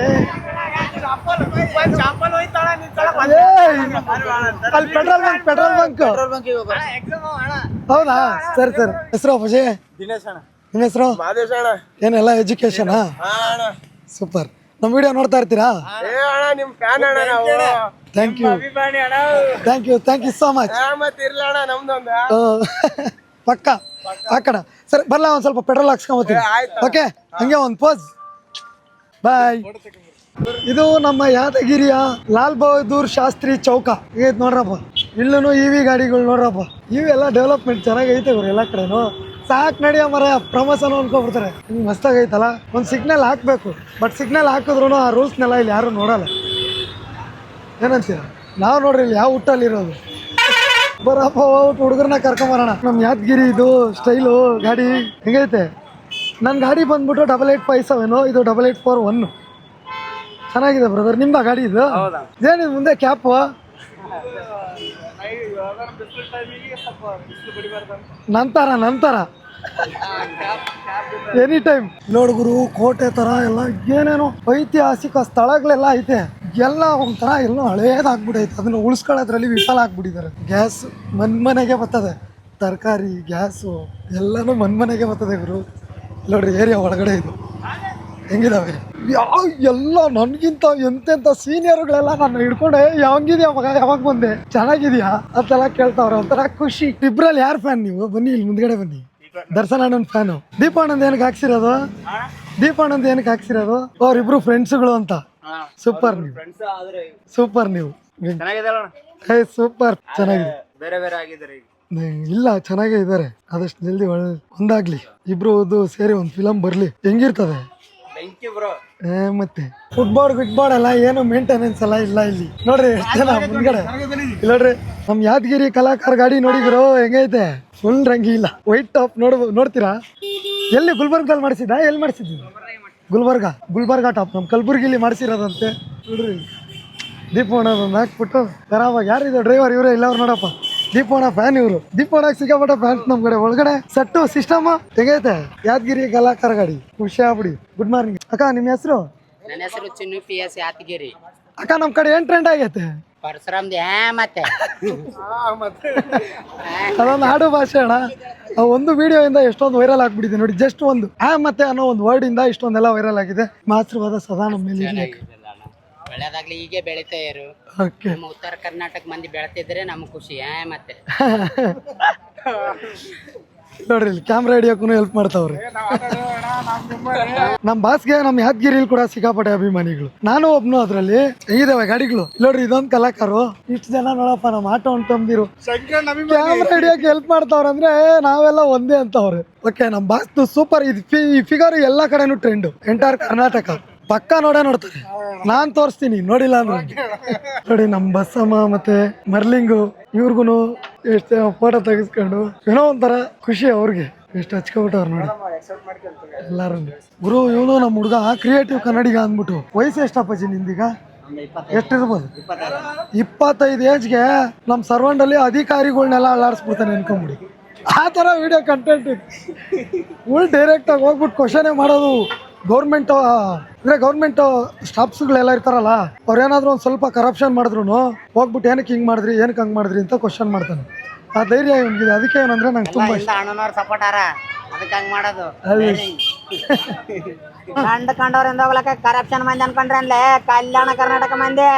ಅಲ್ಲಿ ಪೆಟ್ರೋಲ್ ಬಂಕ್. ಹೌದಾ? ಸರಿ. ಹೆಸರು ಅಪ್ಪಾಜಿ? ನಿಮ್ಮ ಹೆಸರು? ಏನೆಲ್ಲ ಎಜುಕೇಶನ್? ಸೂಪರ್. ನಮ್ಮ ವಿಡಿಯೋ ನೋಡ್ತಾ ಇರ್ತೀರಾ? Thank you so much. ಪಕ್ಕ ಹಾಕಣ. ಸರಿ ಬರ್ಲ, ಒಂದ್ ಸ್ವಲ್ಪ ಪೆಟ್ರೋಲ್ ಹಾಕ್ಸ್ಕೊಂಬತ್ತೀನಿ. ಓಕೆ, ಹಂಗೆ ಒಂದು ಪೋಸ್. ಬಾಯ್. ಇದು ನಮ್ಮ ಯಾದಗಿರಿಯ ಲಾಲ್ ಬಹದ್ದೂರ್ ಶಾಸ್ತ್ರಿ ಚೌಕ. ಈಗ ನೋಡ್ರಪ್ಪ, ಇಲ್ಲೂ ಇವಿ ಗಾಡಿಗಳು ನೋಡ್ರಪ್ಪ. ಇವೆಲ್ಲ ಡೆವಲಪ್ಮೆಂಟ್ ಚೆನ್ನಾಗೈತೆ ಇವ್ರು ಎಲ್ಲ ಕಡೆನು. ಸಾಕು ನಡಿಯ ಮರ ಪ್ರಮೋಷನ್ ಅನ್ಕೊಬಿಡ್ತಾರೆ. ಹಿಂಗೆ ಮಸ್ತಾಗೈತಲ್ಲ. ಒಂದು ಸಿಗ್ನಲ್ ಹಾಕ್ಬೇಕು, ಬಟ್ ಸಿಗ್ನಲ್ ಹಾಕಿದ್ರು ಆ ರೂಲ್ಸ್ನೆಲ್ಲ ಇಲ್ಲಿ ಯಾರು ನೋಡಲ್ಲ. ಏನಂತೀರ? ನಾವು ನೋಡ್ರಿ ಇಲ್ಲಿ ಯಾವ ಊಟಲ್ಲಿರೋದು. ಬರಪ್ಪ ಹುಡುಗರನ್ನ ಕರ್ಕೊಂಬರೋಣ. ನಮ್ಮ ಯಾದಗಿರಿ ಇದು ಸ್ಟೈಲು ಗಾಡಿ ಹೆಂಗೈತೆ? ನನ್ನ ಗಾಡಿ ಬಂದ್ಬಿಟ್ಟು 8857, ಇದು 8841. ಚೆನ್ನಾಗಿದೆ ಬ್ರದರ್. ನಿಮ್ದ ಗಾಡಿ ಇದು? ಏನಿದು ಮುಂದೆ ಕ್ಯಾಪು? ನಂತರ ಎನಿ ಟೈಮ್. ನೋಡ್ಗುರು, ಕೋಟೆ ತರ ಎಲ್ಲ ಏನೇನೋ ಐತಿಹಾಸಿಕ ಸ್ಥಳಗಳೆಲ್ಲ ಐತೆ. ಎಲ್ಲ ಒಂಥರ ಎಲ್ಲ ಹಳೇದಾಗ್ಬಿಟ್ಟೈತೆ. ಅದನ್ನ ಉಳಿಸ್ಕೊಳ್ಳೋದ್ರಲ್ಲಿ ವಿಫಲ ಆಗ್ಬಿಟ್ಟಿದ್ದಾರೆ. ಗ್ಯಾಸ್ ಮನೆಗೆ ಬರ್ತದೆ, ತರಕಾರಿ, ಗ್ಯಾಸು ಎಲ್ಲನೂ ಮನೆಗೆ ಬರ್ತದೆ ಗುರು. ನೋಡ್ರಿ ಏರಿಯಾ ಒಳಗಡೆ ಇದು ಹೆಂಗಿದಾವೆ. ಎಲ್ಲ ನನ್ಗಿಂತ ಎಂತೆಂತ ಸೀನಿಯರ್ಗಳೆಲ್ಲ ನಾನು ಹಿಡ್ಕೊಂಡೆ ಯಾವಂಗಿದ್ಯಾ ಮಗ, ಯಾವಾಗ ಬಂದೆ, ಚೆನ್ನಾಗಿದ್ಯಾ ಅಂತೆಲ್ಲ ಕೇಳ್ತಾವ್ರೆ. ಒಂಥರ ಖುಷಿ. ಇಬ್ರಲ್ಲಿ ಯಾರು ಫ್ಯಾನ್ ನೀವು? ಬನ್ನಿ ಇಲ್ಲಿ ಮುಂದ್ಗಡೆ ಬನ್ನಿ. ದರ್ಶನ್ ಅಣ್ಣನ ಫ್ಯಾನು. ದೀಪಾನಂದ್ ಏನಕ್ಕೆ ಹಾಕ್ಸಿರೋದು? ಅವ್ರಿಬ್ರು ಫ್ರೆಂಡ್ಸ್ಗಳು ಅಂತ. ಸೂಪರ್ ನೀವು. ಸೂಪರ್, ಚೆನ್ನಾಗಿದೆ. ಇಲ್ಲ, ಚೆನ್ನಾಗೇ ಇದ್ದಾರೆ. ಆದಷ್ಟು ಜಲ್ದಿ ಒಂದಾಗ್ಲಿ. ಇಬ್ರು ಸೇರಿ ಒಂದು ಫಿಲಮ್ ಬರ್ಲಿ, ಹೆಂಗಿರ್ತದೆ? ಬೆಂಕಿ ಬ್ರೋ. ಮತ್ತೆ ಫುಟ್ಬಾಲ್ ಅಲ್ಲ ಏನು ಮೇಂಟೆನೆನ್ಸ್ ಎಲ್ಲ ಇಲ್ಲ ಇಲ್ಲಿ ನೋಡ್ರಿ ಎಷ್ಟು ಜನ ಮುಂದ್ಗಡೆ ಇಲ್ಲಿ ನೋಡ್ರಿ ನಮ್ ಯಾದಗಿರಿ ಕಲಾಕಾರ ಗಾಡಿ ನೋಡಿದ್ರು ಹೆಂಗೈತೆ ಫುಲ್ ರಂಗಿ ಇಲ್ಲ ವೈಟ್ ಟಾಪ್ ನೋಡ್ತೀರಾ ಎಲ್ಲಿ ಗುಲ್ಬರ್ಗದಲ್ಲಿ ಮಾಡಿಸಿದ ಎಲ್ಲಿ ಮಾಡಿಸಿದ್ವಿ ಗುಲ್ಬರ್ಗ ಟಾಪ್ ನಮ್ ಕಲಬುರ್ಗಿಲಿ ಮಾಡಿಸಿರೋದಂತೆ ನೋಡ್ರಿ ದೀಪೋಣ ಹಾಕ್ಬಿಟ್ಟು ಖರಾಬಾಗಿ ಯಾರಿದೆ ಡ್ರೈವರ್ ಇವರೇ ಇಲ್ಲ ಅವ್ರು ನೋಡಪ್ಪ ದೀಪೋಣ ಫ್ಯಾನ್ ಇವರು ದೀಪೋಣ ಸಿಕ್ಕಾಪಟ್ಟ ಫ್ಯಾನ್ಸ್ ನಮ್ ಕಡೆ ಒಳಗಡೆ ಸಟ್ಟು ಸಿಸ್ಟಮ್ ಹೆಂಗೈತೆ ಯಾದಗಿರಿ ಕಲಾಕಾರ ಗಾಡಿ ಖುಷಿ ಆಗ್ಬಿಡಿ ಗುಡ್ ಮಾರ್ನಿಂಗ್ ಅಕ್ಕ ನಿಮ್ಮ ಹೆಸರು ನನ್ನ ಹೆಸರು ಚಿನ್ನು PS ಯಾದಗಿರಿ. ಅಕ್ಕ ನಮ್ ಕಡೆ ಏನ್ ಟ್ರೆಂಡ್ ಆಗೈತೆ ಪರಶುರಾಮ್ದು ಮತ್ತೆ ಅದೊಂದು ಆಡು ಭಾಷೆ ಅಣ್ಣ ಆ ಒಂದು ವಿಡಿಯೋ ಇಂದ ಎಷ್ಟೊಂದು ವೈರಲ್ ಆಗ್ಬಿಟ್ಟಿದೆ ನೋಡಿ ಜಸ್ಟ್ ಒಂದು ಮತ್ತೆ ಅನ್ನೋ ಒಂದು ವರ್ಡ್ ಇಂದ ಇಷ್ಟೊಂದೆಲ್ಲ ವೈರಲ್ ಆಗಿದೆ ಆಶೀರ್ವಾದ ಸದಾ ನಮ್ಮ ಮೇಲೆ ಇರ್ಲಿ. ಒಳ್ಳೇದಾಗ್ಲಿ ಹೀಗೆ ಬೆಳಿತಾ ಇರು. ಓಕೆ ನಮ್ಮ ಉತ್ತರ ಕರ್ನಾಟಕ ಮಂದಿ ಬೆಳೆತಿದ್ರೆ ನಮ್ಗೆ ಖುಷಿ ಮತ್ತೆ ನೋಡ್ರಿ ಇಲ್ಲಿ ಕ್ಯಾಮ್ರಾ ಹಿಡಿಯೋಕ್ಕೂ ಹೆಲ್ಪ್ ಮಾಡ್ತಾವ್ರಿ ನಮ್ ಬಾಸ್ಗೆ ನಮ್ ಯಾದಗಿರಿಲಿ ಕೂಡ ಸಿಕ್ಕಾಪಟ್ಟೆ ಅಭಿಮಾನಿಗಳು ನಾನು ಒಬ್ನು ಅದ್ರಲ್ಲಿ ಇದಾವೆ ಗಾಡಿಗಳು ನೋಡ್ರಿ ಇದೊಂದ್ ಕಲಾಕಾರು ಇಷ್ಟು ಜನ ನೋಡಪ್ಪ ನಮ್ ಆಟೋ ಅಂತಂದಿರು ಕ್ಯಾಮ್ರಾ ಹಿಡಿಯೋಕೆ ಹೆಲ್ಪ್ ಮಾಡ್ತಾವ್ರಂದ್ರೆ ನಾವೆಲ್ಲ ಒಂದೇ ಅಂತವ್ರೆ ಓಕೆ ನಮ್ ಬಾಸ್ದು ಸೂಪರ್ ಇದು ಈ ಫಿಗರ್ ಎಲ್ಲಾ ಕಡೆನೂ ಟ್ರೆಂಡ್ ಎಂಟೈರ್ ಕರ್ನಾಟಕ ಪಕ್ಕ ನೋಡ್ತಾರೆ ನಾನ್ ತೋರಿಸ್ತೀನಿ ನೋಡಿಲ್ಲ ಅಂದ್ರೆ ನೋಡಿ ನಮ್ ಬಸ್ಸಮ್ಮ ಮತ್ತೆ ಮರ್ಲಿಂಗು ಇವ್ರಿಗೂ ಎಷ್ಟು ಫೋಟೋ ತೆಗಿಸ್ಕೊಂಡು ಏನೋ ಒಂಥರ ಖುಷಿ ಅವ್ರಿಗೆ ಎಷ್ಟು ಹಚ್ಕೊಬಿಟ್ಟವ್ರು ನೋಡಿ ಎಲ್ಲಾರು ಗುರು ಇವನು ನಮ್ಮ ಹುಡುಗ ಕ್ರಿಯೇಟಿವ್ ಕನ್ನಡಿಗ ಅಂದ್ಬಿಟ್ಟು ವಯಸ್ಸು ಎಷ್ಟಪ್ಪಾಜಿ ನಿಂದೀಗ ಎಷ್ಟಿರ್ಬೋದು 25 ಏಜ್ಗೆ ನಮ್ಮ ಸರ್ವಂಡಲ್ಲಿ ಅಧಿಕಾರಿಗಳನ್ನೆಲ್ಲ ಅಲ್ಲಾಡಿಸ್ಬಿಡ್ತಾನೆ ಅನ್ಕೊಂಬಿಡಿ ಆ ಥರ ವಿಡಿಯೋ ಕಂಟೆಂಟ್ ಫುಲ್ ಡೈರೆಕ್ಟಾಗಿ ಹೋಗ್ಬಿಟ್ಟು ಕ್ವಶನೇ ಮಾಡೋದು ಗೌರ್ಮೆಂಟ್ ಅಂದ್ರೆ ಗೌರ್ಮೆಂಟ್ ಸ್ಟಾಫ್ಸ್ಗಳೆಲ್ಲ ಇರ್ತಾರಲ್ಲ ಅವ್ರೇನಾದ್ರೂ ಒಂದು ಸ್ವಲ್ಪ ಕರಪ್ಷನ್ ಮಾಡಿದ್ರು ಹೋಗ್ಬಿಟ್ಟು ಏನಕ್ಕೆ ಹಿಂಗೆ ಮಾಡಿದ್ರಿ ಏನಕ್ಕೆ ಹಂಗೆ ಮಾಡಿದ್ರಿ ಅಂತ ಕ್ವಶನ್ ಮಾಡ್ತಾನೆ ಆ ಧೈರ್ಯ ಇವನಿಗಿದೆ ಅದಕ್ಕೆ ಏನಂದ್ರೆ ನಂಗೆ ತುಂಬ ಇಷ್ಟ ಅಣ್ಣನವ್ರ ಸಪೋರ್ಟ್ ಅದಕ್ಕೆ ಹಂಗೆ ಮಾಡೋದು ಕಂಡವ್ರಿಂದ ಹೋಗ್ಲಕ್ಕ ಕರಪ್ಷನ್ ಮಂದಿ ಅನ್ಕೊಂಡ್ರೆ ಅನ್ಲೇ ಕಲ್ಯಾಣ ಕರ್ನಾಟಕ ಮಂದಿ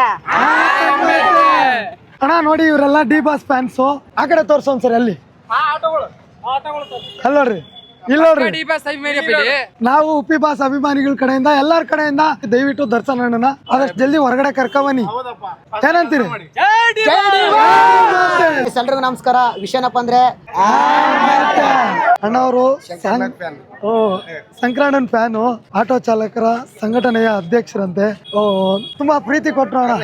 ಅಣ್ಣ ನೋಡಿ ಇವರೆಲ್ಲ ಡಿ ಬಾಸ್ ಫ್ಯಾನ್ಸು ಆ ಕಡೆ ತೋರ್ಸೋ ಒಂದ್ಸರಿ ಅಲ್ಲಿ ಅಲ್ಲೋಡ್ರಿ ಇಲ್ಲ ನೋಡ್ರಿ ನಾವು ಉಪ್ಪಿ ಬಾಸ್ ಅಭಿಮಾನಿಗಳ ಕಡೆಯಿಂದ ಎಲ್ಲಾರ ಕಡೆಯಿಂದ ದಯವಿಟ್ಟು ದರ್ಶನ್ ಅಣ್ಣನ ಆದಷ್ಟು ಜಲ್ದಿ ಹೊರಗಡೆ ಕರ್ಕೊಂಬನ್ನಿ ಏನಂತೀರಿ ಎಲ್ರಿಗೂ ನಮಸ್ಕಾರ ವಿಷಯನಪ್ಪ ಅಂದ್ರೆ ಅಣ್ಣವರು ಸಂಕ್ರಾಂತನ್ ಫ್ಯಾನು ಆಟೋ ಚಾಲಕರ ಸಂಘಟನೆಯ ಅಧ್ಯಕ್ಷರಂತೆ ತುಂಬಾ ಪ್ರೀತಿ ಕೊಟ್ರು ಅಣ್ಣ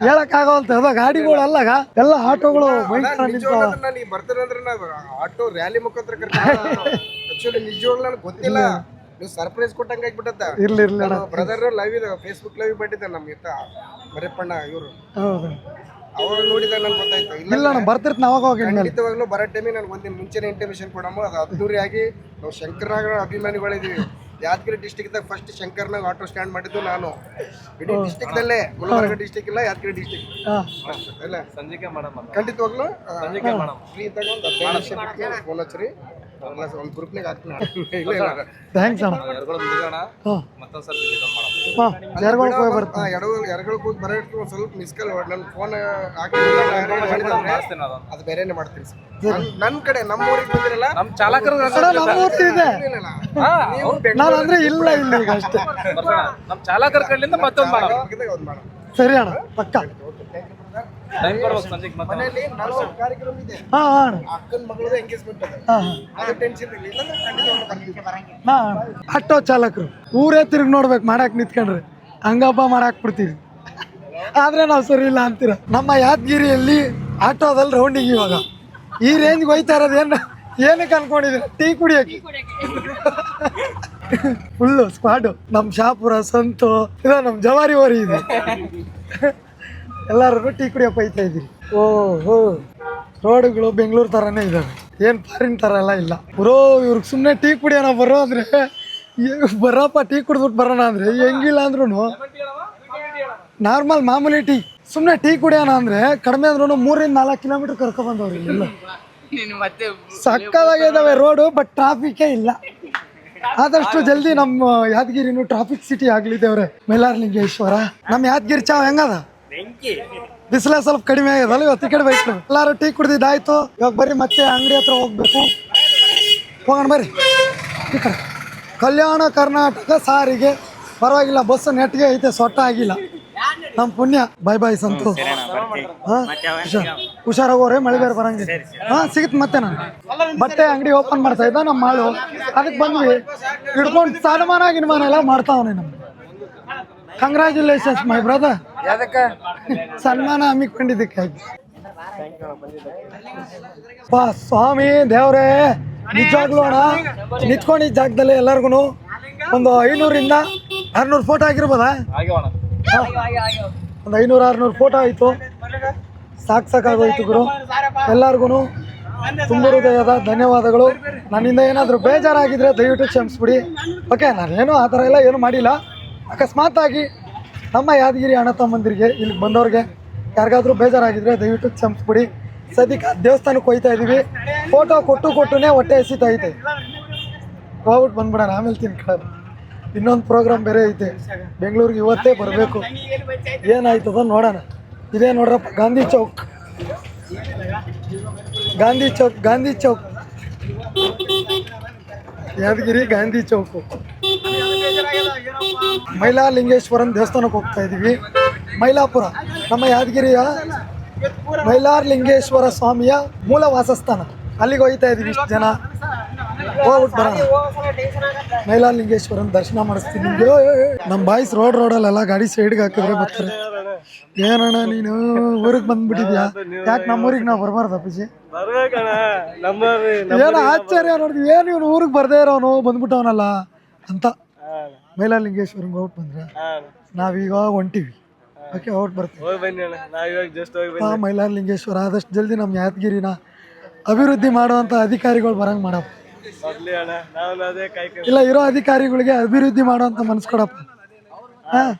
ಹೇಳಕ್ ಆಗವಲ್ತೆ ಅದ ಗಾಡಿಗಳು ಅಲ್ಲಾಗ ಎಲ್ಲ ಆಟೋಗಳು ಭಯಂಕರ ಆಟೋ ರ್ಯಾಲಿ ಮುಖಾಂತರ ನಿಜವಾಗ್ಲೂ ನನಗೆ ಗೊತ್ತಿಲ್ಲ ನೀವು ಸರ್ಪ್ರೈಸ್ ಕೊಟ್ಟಂಗ ಆಗ್ಬಿಟ್ಟದ ಇರ್ಲಿ ಬ್ರದರ್ ಲೈವ್ ಇದೆ ಫೇಸ್ಬುಕ್ ಲೈವ್ ಬಿಟ್ಟಿದ್ದೆ ನಮ್ಗೆ ಮರೆಪ್ಪಣ್ಣ ಇವರು ಅವಾಗ ನೋಡಿದಾಗ ನನ್ಗೆ ಗೊತ್ತಾಯ್ತು ಇಲ್ಲ ಅಣ್ಣ ಬರ್ತಿರ್ತ ನಾವಾಗ ಖಂಡಿತವಾಗ್ಲೂ ಬರೋ ಟೈಮಿಗೆ ನನಗೆ ಒಂದಿನ ಮುಂಚೆನೆ ಇಂಟಿಮೇಷನ್ ಕೊಡಮ್ಮ ಅದು ಅದ್ದೂರಿಯಾಗಿ ನಾವು Shankar Nag ಅಭಿಮಾನಿಗಳಿದೀವಿ Yadgir ಡಿಸ್ಟಿಕ್ದಾಗ first Shankar Nag auto stand ಮಾಡಿದ್ದು ನಾನು ಇಡೀ ಡಿಸ್ಟಿಕ್ದಲ್ಲೇ ಗುಲ್ಬರ್ಗ ಡಿಸ್ಟಿಕ್ ಇಲ್ಲ ಯಾದಗಿರಿ ಡಿಸ್ಟಿಕ್ ಇಲ್ಲ ಖಂಡಿತವಾಗ್ಲೂ ಫ್ರೀ ಇದ್ದಾಗ ಒಂದು 15 ನಿಮಿಷ ಬಿಟ್ಟು ಫೋನ್ ಹಚ್ಚ್ರಿ ಒಂದು ಗ್ರೂಪ್ನಾಗ ಹಾಕ್ತೀನಿ ಥ್ಯಾಂಕ್ಸ್ ಅಣ್ಣ ಎರಗಳಿಗೆ ಹೋಗಿ ಬರೋಕ್ಕೆ ಒಂದು ಸ್ವಲ್ಪ ಮಿಸ್ ಕಾಲ್ ನನ್ನ ಫೋನ್ ಅದು ಬೇರೆನೆ ಮಾಡ್ತೀನಿ ಸರ್ ನನ್ನ ಕಡೆ ನಮ್ಮ ಊರಿಗೆ ಬಂದಿರಲ್ಲ ನಮ್ಮ ಚಾಲಕರು ನಾನು ಅಂದ್ರೆ ಇಲ್ಲ ಇಲ್ಲಿ ಈಗ ಅಷ್ಟೇ ನಮ್ ಚಾಲಕರ ಕಡೆಯಿಂದ ಮತ್ತೊಂದು ಸರಿ ಅಣ್ಣ ಪಕ್ಕ ಮನೆಯಲ್ಲಿ ಕಾರ್ಯಕ್ರಮ ಇದೆ ಅಕ್ಕನ ಮಗಳದ ಎಂಗೇಜ್ಮೆಂಟ್ ಅದು ಟೆನ್ಷನ್ ಇಲ್ಲ ಆಟೋ ಚಾಲಕರು ಊರೇ ತಿರುಗಿ ನೋಡ್ಬೇಕು ಮಾಡಕ್ ನಿಂತ್ಕೊಂಡ್ರೆ ಹಂಗಪ್ಪ ಮಾಡಾಕ್ ಬಿಡ್ತೀವಿ ಆದ್ರೆ ನಾವು ಸರಿ ಇಲ್ಲ ಅಂತೀರ ನಮ್ಮ ಯಾದಗಿರಿಯಲ್ಲಿ ಆಟೋದಲ್ಲಿ ರೌಂಡಿಂಗ್ ಇವಾಗ ಈ ರೇಂಜ್ಗೆ ಹೋಯ್ತಾ ಇರೋದು ಏನಕ್ಕೆ ಅನ್ಕೊಂಡಿದ್ರೆ ಟೀ ಕುಡಿಯಕ್ಕೆ ಫುಲ್ಲು ಸ್ಕ್ವಾಡು ನಮ್ಮ ಶಾಪುರ ಸಂತು ಇದು ನಮ್ಮ ಜವಾರಿ ಓರಿ ಇದೆ ಎಲ್ಲರೂ ಟೀ ಕುಡಿಯಕ್ಕೆ ಹೋಯ್ತಾ ಇದ್ದೀರಿ ಓಹೋ ರೋಡ್ಗಳು ಬೆಂಗಳೂರು ಥರನೇ ಇದ್ದಾವೆ ಏನು ಫಾರಿನ್ ಥರ ಎಲ್ಲ ಇಲ್ಲ ಬರೋ ಇವ್ರಿಗೆ ಸುಮ್ಮನೆ ಟೀ ಕುಡಿಯೋಣ ಬರೋ ಅಂದರೆ ಬರಪ್ಪ ಟೀ ಕುಡಿದ್ಬಿಟ್ಟು ಬರೋಣ ಅಂದರೆ ಹೆಂಗಿಲ್ಲ ಅಂದ್ರೂ ನಾರ್ಮಲ್ ಮಾಮೂಲಿ ಟೀ ಸುಮ್ಮನೆ ಟೀ ಕುಡಿಯೋಣ ಅಂದರೆ ಕಡಿಮೆ ಅಂದ್ರೂ 3-4 ಕಿಲೋಮೀಟರ್ ಕರ್ಕೊಬಂದವ್ರಿ ಇಲ್ಲ ಸಕ್ಕದಾಗಿದ್ದಾವೆ ರೋಡು ಬಟ್ ಟ್ರಾಫಿಕೇ ಇಲ್ಲ ಆದಷ್ಟು ಜಲ್ದಿ ನಮ್ಮ ಯಾದಗಿರಿನೂ ಟ್ರಾಫಿಕ್ ಸಿಟಿ ಆಗಲಿ ದೇವ್ರೆ ಮೈಲಾರಲಿಂಗೇಶ್ವರ ನಮ್ಮ ಯಾದಗಿರಿ ಚಾವ್ ಹೆಂಗದ ಬಿಸಿಲ ಸ್ವಲ್ಪ ಕಡಿಮೆ ಆಗ್ಯದಲ್ಲ ಇವತ್ತು ಈ ಕಡೆ ಬೈಕ್ ಎಲ್ಲಾರು ಟೀ ಕುಡ್ದಿದ್ದಾಯ್ತು ಇವಾಗ ಬರ್ರಿ ಮತ್ತೆ ಅಂಗಡಿ ಹತ್ರ ಹೋಗ್ಬೇಕು ಹೋಗೋಣ ಬರ್ರಿ ಈ ಕಡೆ ಕಲ್ಯಾಣ ಕರ್ನಾಟಕ ಸಾರಿಗೆ ಪರವಾಗಿಲ್ಲ ಬಸ್ ನೆಟ್ಗೆ ಐತೆ ಸೊಟ್ಟ ಆಗಿಲ್ಲ ನಮ್ಮ ಪುಣ್ಯ. ಬಾಯ್ ಬಾಯ್ ಸಂತು. ಹಾ ಹುಷಾರಾಗೋರೆ, ಮಳೆ ಬೇರೆ ಬರಂಗೆ. ಹಾ ಸಿಗುತ್ತೆ ಮತ್ತೆ. ನಾನು ಬಟ್ಟೆ ಅಂಗಡಿ ಓಪನ್ ಮಾಡ್ತಾ ಇದ್ದ ನಮ್ಮ ಮಾಳು, ಅದಕ್ಕೆ ಬಂದ್ವಿ ಹಿಡ್ಕೊಂಡು ಸನ್ಮಾನ ಗಿನ್ಮಾನ ಎಲ್ಲ ಮಾಡ್ತಾವನೆ. ನಮ್ಗೆ ಕಂಗ್ರ್ಯಾಚುಲೇಷನ್ಸ್ ಮೈ ಬ್ರದರ್. ಯಾವ್ದಕ್ಕ ಸನ್ಮಾನ ಹಮ್ಮಿಕೊಂಡಿದ್ದಕ್ಕೆ. ಬಾ ಸ್ವಾಮಿ ದೇವ್ರೇ, ನಿಜವಾಗ್ಲೂ ಅಣ್ಣ ನಿಂತ್ಕೊಂಡಿದ್ದ ಜಾಗದಲ್ಲಿ ಎಲ್ಲರಿಗೂ ಒಂದು 500ರಿಂದ 600 ಫೋಟೋ ಆಗಿರ್ಬೋದಾ? ಒಂದು 500-600 ಫೋಟೋ ಆಯಿತು. ಸಾಕಾಗೋಯ್ತು ಗುರು. ಎಲ್ಲರಿಗೂ ತುಂಬ ಹೃದಯದ ಧನ್ಯವಾದಗಳು. ನನ್ನಿಂದ ಏನಾದರೂ ಬೇಜಾರಾಗಿದ್ದರೆ ದಯವಿಟ್ಟು ಕ್ಷಮಿಸ್ಬಿಡಿ. ಓಕೆ, ನಾನೇನು ಆ ಥರ ಎಲ್ಲ ಏನು ಮಾಡಿಲ್ಲ. ಅಕಸ್ಮಾತ್ ಆಗಿ ನಮ್ಮ ಯಾದಗಿರಿ ಅಣ್ಣ ತಮ್ಮಂದಿರಿಗೆ ಇಲ್ಲಿ ಬಂದವ್ರಿಗೆ ಯಾರಿಗಾದ್ರೂ ಬೇಜಾರಾಗಿದ್ದರೆ ದಯವಿಟ್ಟು ಕ್ಷಮಿಸ್ಬಿಡಿ. ಸದ್ಯಕ್ಕೆ ದೇವಸ್ಥಾನಕ್ಕೆ ಹೋಗ್ತಾ ಇದ್ದೀವಿ. ಫೋಟೋ ಕೊಟ್ಟುನೇ ಹೊಟ್ಟೆ ಹಸಿತೈತೆ. ಹೋಗ್ಬಿಟ್ಟು ಬಂದ್ಬಿಡೋಣ, ಆಮೇಲೆ ತಿನ್ಕೊಳ್ಳೋದು. ಇನ್ನೊಂದು ಪ್ರೋಗ್ರಾಮ್ ಬೇರೆ ಐತೆ ಬೆಂಗಳೂರಿಗೆ, ಇವತ್ತೇ ಬರಬೇಕು. ಏನಾಯ್ತದ ನೋಡೋಣ. ಇದೇ ನೋಡ್ರಪ್ಪ ಗಾಂಧಿ ಚೌಕ್, ಗಾಂಧಿ ಚೌಕ್ ಯಾದಗಿರಿ ಗಾಂಧಿ ಚೌಕು. ಮೈಲಾರಲಿಂಗೇಶ್ವರನ ದೇವಸ್ಥಾನಕ್ಕೆ ಹೋಗ್ತಾ ಇದ್ದೀವಿ. ಮೈಲಾಪುರ ನಮ್ಮ ಯಾದಗಿರಿಯ ಮೈಲಾರಲಿಂಗೇಶ್ವರ ಸ್ವಾಮಿಯ ಮೂಲ ವಾಸಸ್ಥಾನ. ಅಲ್ಲಿಗೆ ಹೋಗ್ತಾ ಇದ್ದೀವಿ. ಇಷ್ಟು ಜನ ಹೋಗ್ಬಿಟ್ಟು ಬರೋಣ. ಮೈಲಾರಲಿಂಗೇಶ್ವರನ ದರ್ಶನ ಮಾಡಿಸ್ತೀನಿ ನಿಮಗೆ. ನಮ್ಮ ಬಾಯ್ಸ್ ರೋಡಲ್ಲೆಲ್ಲ ಗಾಡಿ ಸೈಡ್ಗೆ ಹಾಕಿದ್ರೆ ಬರ್ತಾರೆ. ಏನಣ್ಣ ನೀನು ಊರಿಗೆ ಬಂದ್ಬಿಟ್ಟಿದ್ಯಾ? ಯಾಕೆ ನಮ್ಮೂರಿಗೆ ನಾವು ಬರಬಾರ್ದು ಅಪ್ಪಾಜಿ? ಏನೋ ಆಶ್ಚರ್ಯ ನೋಡಿದ್ವಿ, ಏನು ಇವನು ಊರಿಗೆ ಬರ್ದೇ ಇರೋನು ಬಂದ್ಬಿಟ್ಟವನಲ್ಲ ಅಂತ. ಮೈಲಾರಲಿಂಗೇಶ್ವರಂಗೆ ಹೋಗ್ಬಿಟ್ಟು ಬಂದ್ರೆ ನಾವೀಗ ಹೊಂಟಿವಿ. ಓಕೆ, ಔಟ್ ಬರ್ತೀವಿ. ಮೈಲಾರಲಿಂಗೇಶ್ವರ ಆದಷ್ಟು ಜಲ್ದಿ ನಮ್ಮ ಯಾದಗಿರಿನ ಅಭಿವೃದ್ಧಿ ಮಾಡುವಂಥ ಅಧಿಕಾರಿಗಳು ಬರಂಗೆ ಮಾಡಪ್ಪ. ಇಲ್ಲ, ಇರೋ ಅಧಿಕಾರಿಗಳಿಗೆ ಅಭಿವೃದ್ಧಿ ಮಾಡುವಂಥ ಮನಸ್ಸು ಕೊಡಪ್ಪ. ಹಾಂ